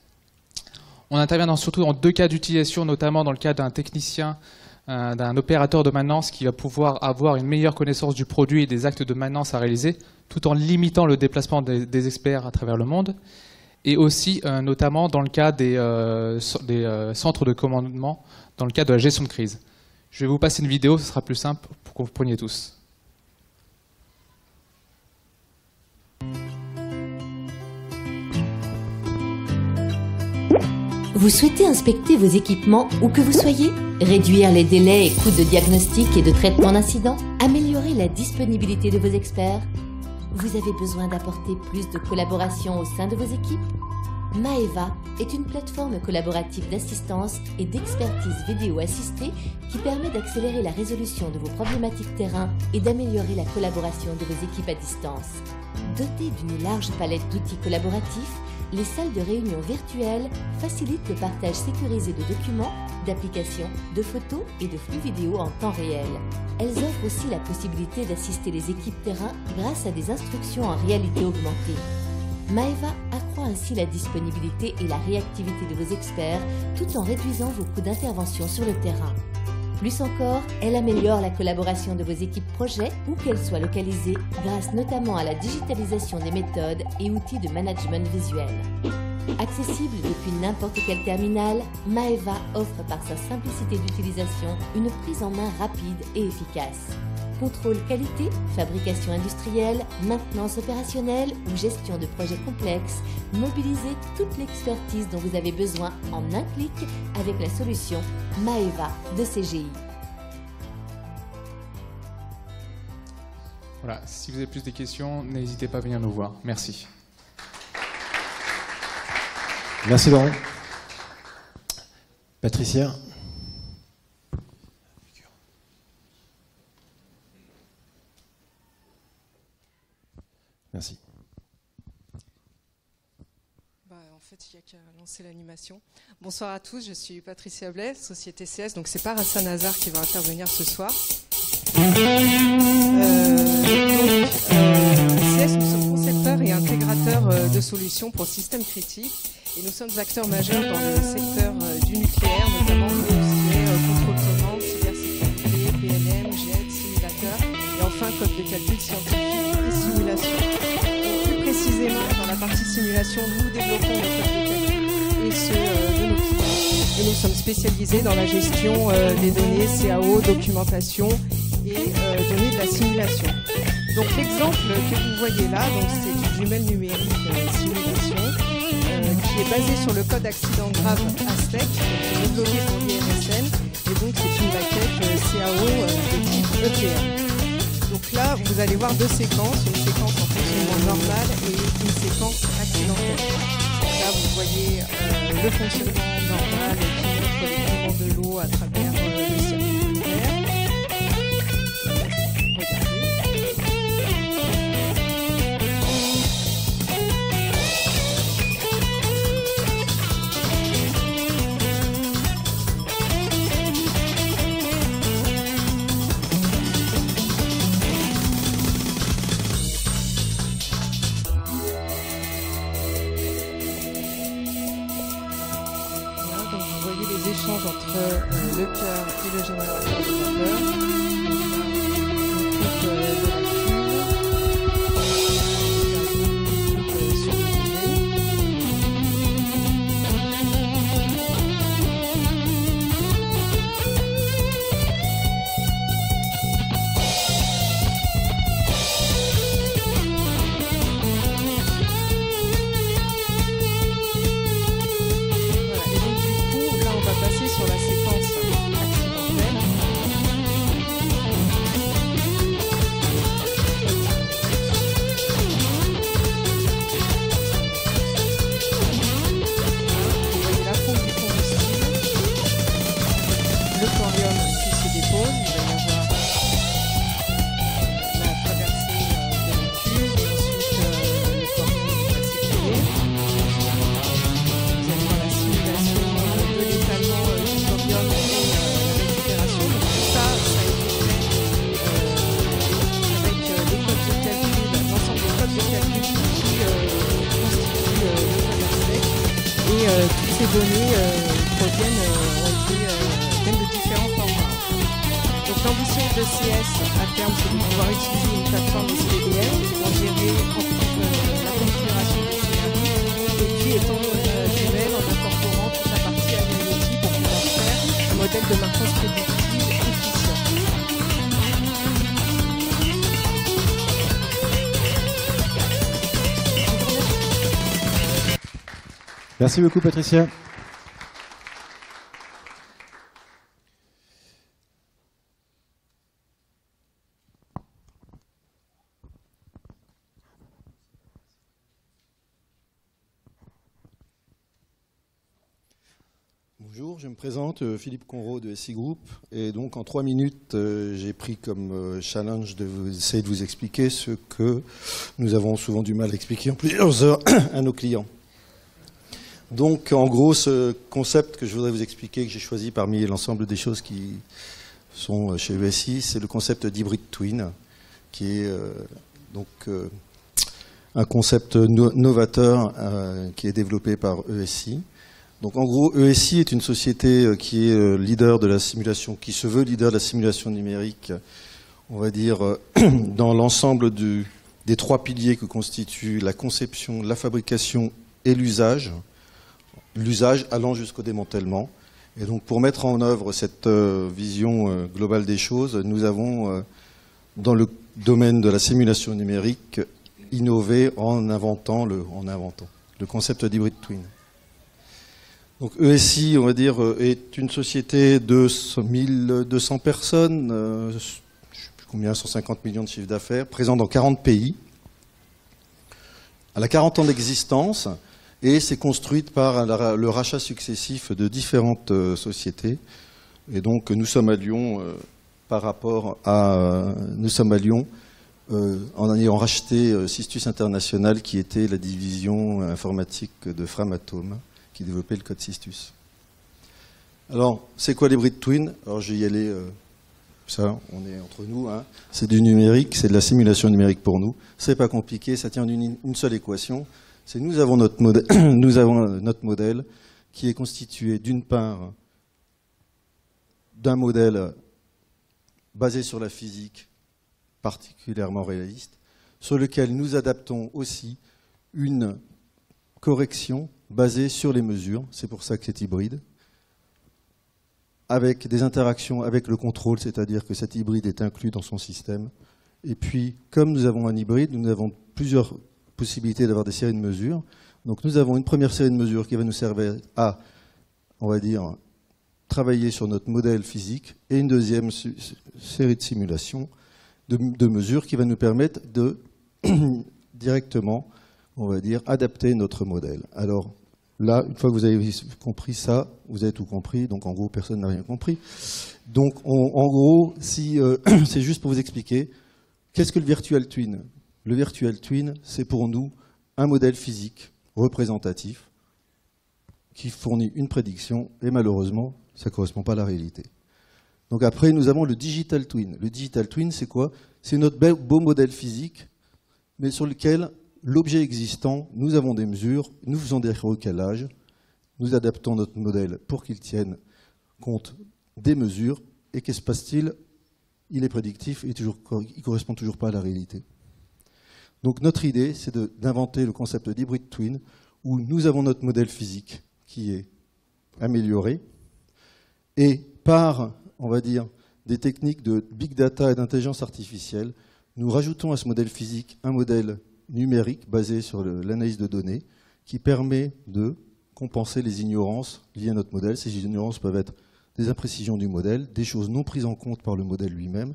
On intervient surtout dans 2 cas d'utilisation, notamment dans le cas d'un technicien, d'un opérateur de maintenance qui va pouvoir avoir une meilleure connaissance du produit et des actes de maintenance à réaliser, tout en limitant le déplacement des experts à travers le monde, et aussi notamment dans le cas des centres de commandement, dans le cas de la gestion de crise. Je vais vous passer une vidéo, ce sera plus simple pour que vous compreniez tous. Vous souhaitez inspecter vos équipements où que vous soyez? Réduire les délais et coûts de diagnostic et de traitement d'incidents? Améliorer la disponibilité de vos experts? Vous avez besoin d'apporter plus de collaboration au sein de vos équipes? Maeva est une plateforme collaborative d'assistance et d'expertise vidéo assistée qui permet d'accélérer la résolution de vos problématiques terrain et d'améliorer la collaboration de vos équipes à distance. Dotées d'une large palette d'outils collaboratifs, les salles de réunion virtuelles facilitent le partage sécurisé de documents, d'applications, de photos et de flux vidéo en temps réel. Elles offrent aussi la possibilité d'assister les équipes terrain grâce à des instructions en réalité augmentée. Maeva accroît ainsi la disponibilité et la réactivité de vos experts tout en réduisant vos coûts d'intervention sur le terrain. Plus encore, elle améliore la collaboration de vos équipes projets où qu'elles soient localisées grâce notamment à la digitalisation des méthodes et outils de management visuel. Accessible depuis n'importe quel terminal, Maeva offre par sa simplicité d'utilisation une prise en main rapide et efficace. Contrôle qualité, fabrication industrielle, maintenance opérationnelle ou gestion de projets complexes, mobilisez toute l'expertise dont vous avez besoin en un clic avec la solution Maeva de CGI. Voilà, si vous avez plus de questions, n'hésitez pas à venir nous voir. Merci. Merci Laurent. Patricia. Merci. En fait, il n'y a qu'à lancer l'animation. Bonsoir à tous, je suis Patricia Blais, Société CS. Donc, c'est pas Hassan Hazard qui va intervenir ce soir. CS, nous sommes concepteurs et intégrateurs de solutions pour systèmes critiques. Et nous sommes acteurs majeurs dans le secteur du nucléaire, notamment tout ce qui est contrôle commande, cybersécurité, PLM, GED, simulateur, et enfin code de calcul scientifique et simulation. Plus précisément, dans la partie simulation, nous développons le code de calcul et ceux de nos clients. Et nous sommes spécialisés dans la gestion des données, CAO, documentation et donner de la simulation. Donc l'exemple que vous voyez là, c'est une jumelle numérique simulation qui est basée sur le code accident grave ASTEC, qui est développé pour l'IRSN, et donc c'est une maquette CAO de type EPR. Donc là, vous allez voir deux séquences, une séquence en fonctionnement normal et une séquence accidentelle. Là, vous voyez le fonctionnement normal qui montre les mouvements de l'eau à travers le circuit primaire. Entre le cœur et le générateur de moteur. On coupe de la cuve sur le sur la séquence accidentelle. Vous voyez la pompe du combustible, le thorium qui se dépose, il va y avoir la traversée de la cuve et ensuite le thorium qui va s'écouler. Vous allez voir la simulation de l'étalement du thorium et la récupération. Donc tout ça a été fait avec les codes de calcul, l'ensemble des codes de calcul qui constituent le code ASTEC. Et toutes ces données viennent de différents formats. Donc l'ambition de CS à terme, c'est de pouvoir utiliser une plateforme SPDM pour gérer la configuration des scénarios et puis étendre la jumelle en incorporant toute la partie agronomie pour pouvoir faire un modèle de maintenance prédictive efficient. Merci beaucoup Patricia. Bonjour, je me présente, Philippe Conraud de SI Group, et donc en 3 minutes, j'ai pris comme challenge essayer de vous expliquer ce que nous avons souvent du mal à expliquer en plusieurs heures à nos clients. Donc en gros, ce concept que je voudrais vous expliquer, que j'ai choisi parmi l'ensemble des choses qui sont chez ESI, c'est le concept d'hybrid twin, qui est un concept novateur qui est développé par ESI. Donc en gros, ESI est une société qui est leader de la simulation, qui se veut leader de la simulation numérique, on va dire, dans l'ensemble des 3 piliers que constituent la conception, la fabrication et l'usage allant jusqu'au démantèlement. Et donc pour mettre en œuvre cette vision globale des choses, nous avons, dans le domaine de la simulation numérique, innové en inventant le concept d'hybrid twin. Donc ESI, on va dire, est une société de 1200 personnes, je ne sais plus combien, 150 millions de chiffre d'affaires, présente dans 40 pays. Elle a 40 ans d'existence et s'est construite par le rachat successif de différentes sociétés. Et donc nous sommes à Lyon en ayant racheté Sistus International, qui était la division informatique de Framatome, qui développait le code Sistus. Alors, c'est quoi l'hybrid twin? Alors, je vais y aller, ça, on est entre nous, hein. C'est du numérique, c'est de la simulation numérique pour nous. C'est pas compliqué, ça tient d'une seule équation. C'est nous avons notre modèle qui est constitué d'une part d'un modèle basé sur la physique, particulièrement réaliste, sur lequel nous adaptons aussi une correction basée sur les mesures, c'est pour ça que c'est hybride, avec des interactions avec le contrôle, c'est-à-dire que cet hybride est inclus dans son système. Et puis, comme nous avons un hybride, nous avons plusieurs possibilités d'avoir des séries de mesures. Donc nous avons une première série de mesures qui va nous servir à, on va dire, travailler sur notre modèle physique, et une deuxième série de simulations de mesures qui va nous permettre de directement, on va dire, adapter notre modèle. Alors là, une fois que vous avez compris ça, vous avez tout compris, donc en gros, personne n'a rien compris. Donc en gros, si, c'est juste pour vous expliquer, qu'est-ce que le Virtual Twin? Le Virtual Twin, c'est pour nous un modèle physique représentatif qui fournit une prédiction, et malheureusement, ça ne correspond pas à la réalité. Donc après, nous avons le Digital Twin. Le Digital Twin, c'est quoi? C'est notre beau modèle physique, mais sur lequel l'objet existant, nous avons des mesures, nous faisons des recalages, nous adaptons notre modèle pour qu'il tienne compte des mesures, et qu'est-ce qui se passe-t-il? Il est prédictif et il ne correspond toujours pas à la réalité. Donc notre idée, c'est d'inventer le concept d'hybrid twin, où nous avons notre modèle physique qui est amélioré, et par, on va dire, des techniques de big data et d'intelligence artificielle, nous rajoutons à ce modèle physique un modèle numérique basé sur l'analyse de données, qui permet de compenser les ignorances liées à notre modèle. Ces ignorances peuvent être des imprécisions du modèle, des choses non prises en compte par le modèle lui-même,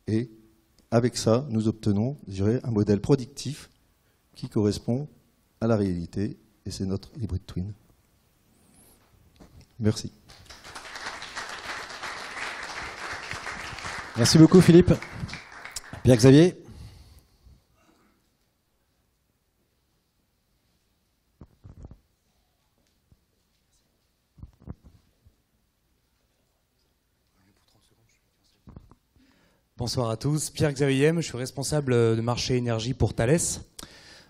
et avec ça, nous obtenons, je dirais, un modèle prédictif qui correspond à la réalité, et c'est notre hybrid twin. Merci. Merci beaucoup Philippe. Pierre-Xavier. Bonsoir à tous, Pierre-Xavier, je suis responsable de marché énergie pour Thales.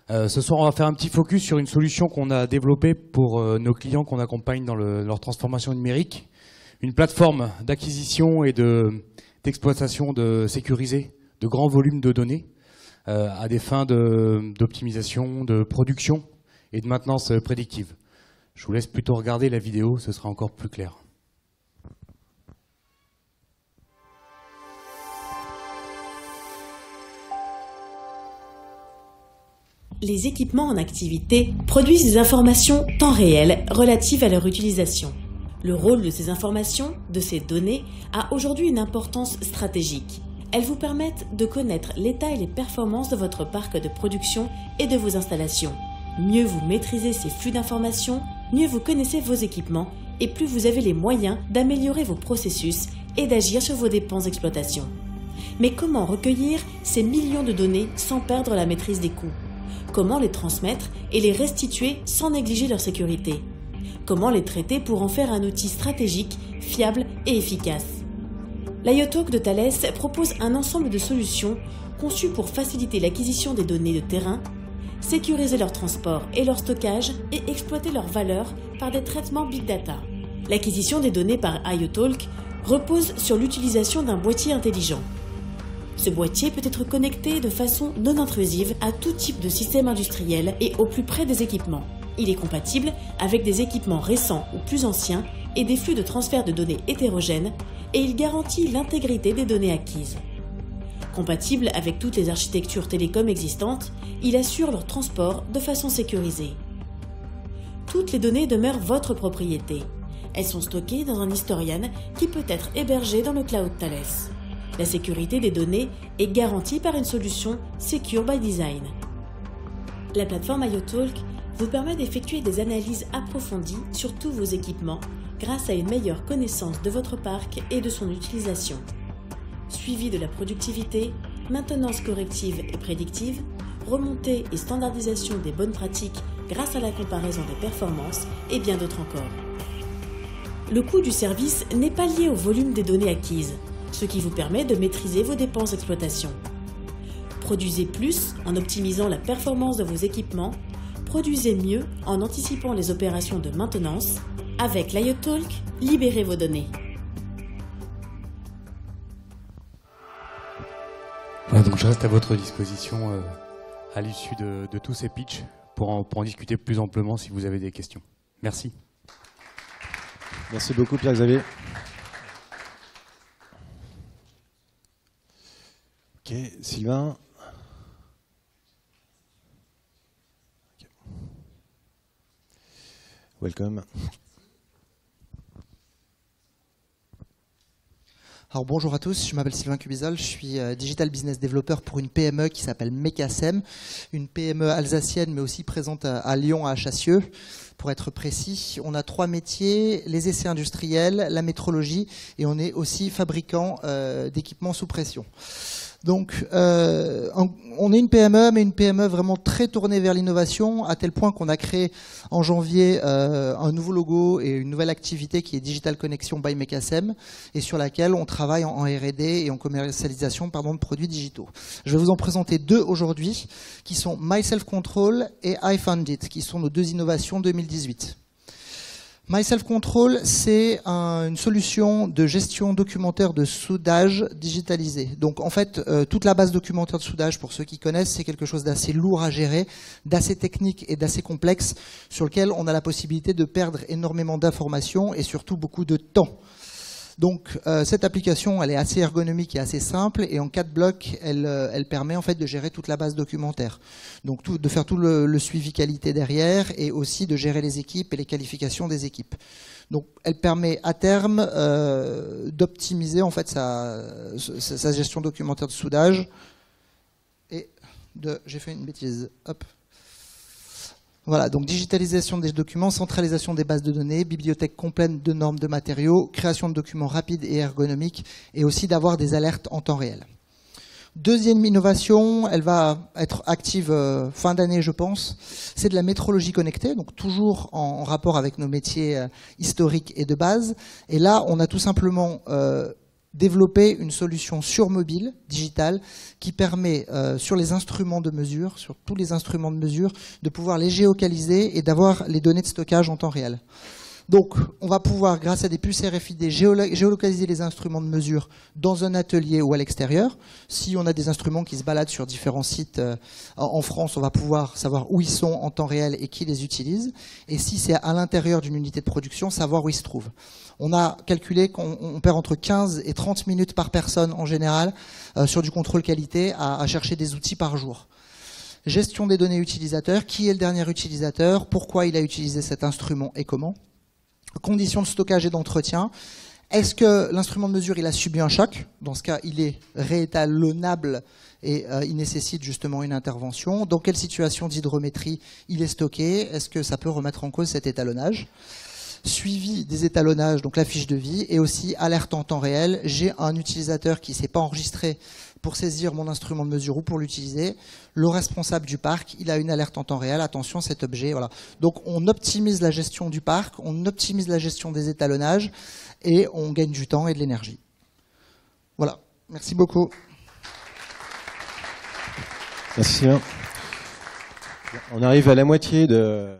Ce soir, on va faire un petit focus sur une solution qu'on a développée pour nos clients qu'on accompagne dans leur transformation numérique. Une plateforme d'acquisition et d'exploitation sécurisée de grands volumes de données à des fins d'optimisation, de production et de maintenance prédictive. Je vous laisse plutôt regarder la vidéo, ce sera encore plus clair. Les équipements en activité produisent des informations temps réel relatives à leur utilisation. Le rôle de ces informations, de ces données, a aujourd'hui une importance stratégique. Elles vous permettent de connaître l'état et les performances de votre parc de production et de vos installations. Mieux vous maîtrisez ces flux d'informations, mieux vous connaissez vos équipements et plus vous avez les moyens d'améliorer vos processus et d'agir sur vos dépenses d'exploitation. Mais comment recueillir ces millions de données sans perdre la maîtrise des coûts ? Comment les transmettre et les restituer sans négliger leur sécurité? Comment les traiter pour en faire un outil stratégique, fiable et efficace? l'IoTalk de Thales propose un ensemble de solutions conçues pour faciliter l'acquisition des données de terrain, sécuriser leur transport et leur stockage et exploiter leur valeur par des traitements big data. L'acquisition des données par IoTalk repose sur l'utilisation d'un boîtier intelligent. Ce boîtier peut être connecté de façon non intrusive à tout type de système industriel et au plus près des équipements. Il est compatible avec des équipements récents ou plus anciens et des flux de transfert de données hétérogènes, et il garantit l'intégrité des données acquises. Compatible avec toutes les architectures télécom existantes, il assure leur transport de façon sécurisée. Toutes les données demeurent votre propriété. Elles sont stockées dans un historian qui peut être hébergé dans le cloud Thales. La sécurité des données est garantie par une solution Secure by Design. La plateforme IoTalk vous permet d'effectuer des analyses approfondies sur tous vos équipements grâce à une meilleure connaissance de votre parc et de son utilisation. Suivi de la productivité, maintenance corrective et prédictive, remontée et standardisation des bonnes pratiques grâce à la comparaison des performances et bien d'autres encore. Le coût du service n'est pas lié au volume des données acquises, ce qui vous permet de maîtriser vos dépenses d'exploitation. Produisez plus en optimisant la performance de vos équipements, produisez mieux en anticipant les opérations de maintenance. Avec l'IoTalk, libérez vos données. Voilà, donc je reste à votre disposition à l'issue de tous ces pitchs pour en discuter plus amplement si vous avez des questions. Merci. Merci beaucoup Pierre-Xavier. Ok, Sylvain. Okay. Welcome. Alors bonjour à tous, je m'appelle Sylvain Cubizol, je suis Digital Business Developer pour une PME qui s'appelle Mecasem, une PME alsacienne mais aussi présente à Lyon, à Chassieux. Pour être précis, on a 3 métiers, les essais industriels, la métrologie et on est aussi fabricant d'équipements sous pression. Donc on est une PME, mais une PME vraiment très tournée vers l'innovation, à tel point qu'on a créé en janvier un nouveau logo et une nouvelle activité qui est Digital Connection by Mecasem, et sur laquelle on travaille en R&D et en commercialisation de produits digitaux. Je vais vous en présenter 2 aujourd'hui, qui sont Myself Control et I Found It, qui sont nos 2 innovations 2018. Myself Control, c'est une solution de gestion documentaire de soudage digitalisé. Donc en fait, toute la base documentaire de soudage, pour ceux qui connaissent, c'est quelque chose d'assez lourd à gérer, d'assez technique et d'assez complexe, sur lequel on a la possibilité de perdre énormément d'informations et surtout beaucoup de temps. Donc cette application, elle est assez ergonomique et assez simple, et en 4 blocs, elle permet en fait de gérer toute la base documentaire. Donc de faire tout le suivi qualité derrière, et aussi de gérer les équipes et les qualifications des équipes. Donc elle permet à terme d'optimiser en fait sa gestion documentaire de soudage. Et j'ai fait une bêtise. Hop. Voilà, donc digitalisation des documents, centralisation des bases de données, bibliothèque complète de normes de matériaux, création de documents rapides et ergonomiques, et aussi d'avoir des alertes en temps réel. Deuxième innovation, elle va être active fin d'année, je pense, c'est de la métrologie connectée, donc toujours en rapport avec nos métiers historiques et de base. Et là, on a tout simplement développer une solution sur mobile, digitale, qui permet sur les instruments de mesure, sur tous les instruments de mesure, de pouvoir les géolocaliser et d'avoir les données de stockage en temps réel. Donc on va pouvoir, grâce à des puces RFID, géolocaliser les instruments de mesure dans un atelier ou à l'extérieur. Si on a des instruments qui se baladent sur différents sites en France, on va pouvoir savoir où ils sont en temps réel et qui les utilise. Et si c'est à l'intérieur d'une unité de production, savoir où ils se trouvent. On a calculé qu'on perd entre 15 et 30 minutes par personne en général sur du contrôle qualité à chercher des outils par jour. Gestion des données utilisateurs, qui est le dernier utilisateur, pourquoi il a utilisé cet instrument et comment. Conditions de stockage et d'entretien. Est-ce que l'instrument de mesure il a subi un choc? Dans ce cas, il est réétalonnable et il nécessite justement une intervention. Dans quelle situation d'hydrométrie il est stocké? Est-ce que ça peut remettre en cause cet étalonnage? Suivi des étalonnages, donc la fiche de vie, et aussi alerte en temps réel. J'ai un utilisateur qui ne s'est pas enregistré pour saisir mon instrument de mesure ou pour l'utiliser. Le responsable du parc, il a une alerte en temps réel. Attention, cet objet, voilà. Donc on optimise la gestion du parc, on optimise la gestion des étalonnages et on gagne du temps et de l'énergie. Voilà. Merci beaucoup. Merci. On arrive à la moitié de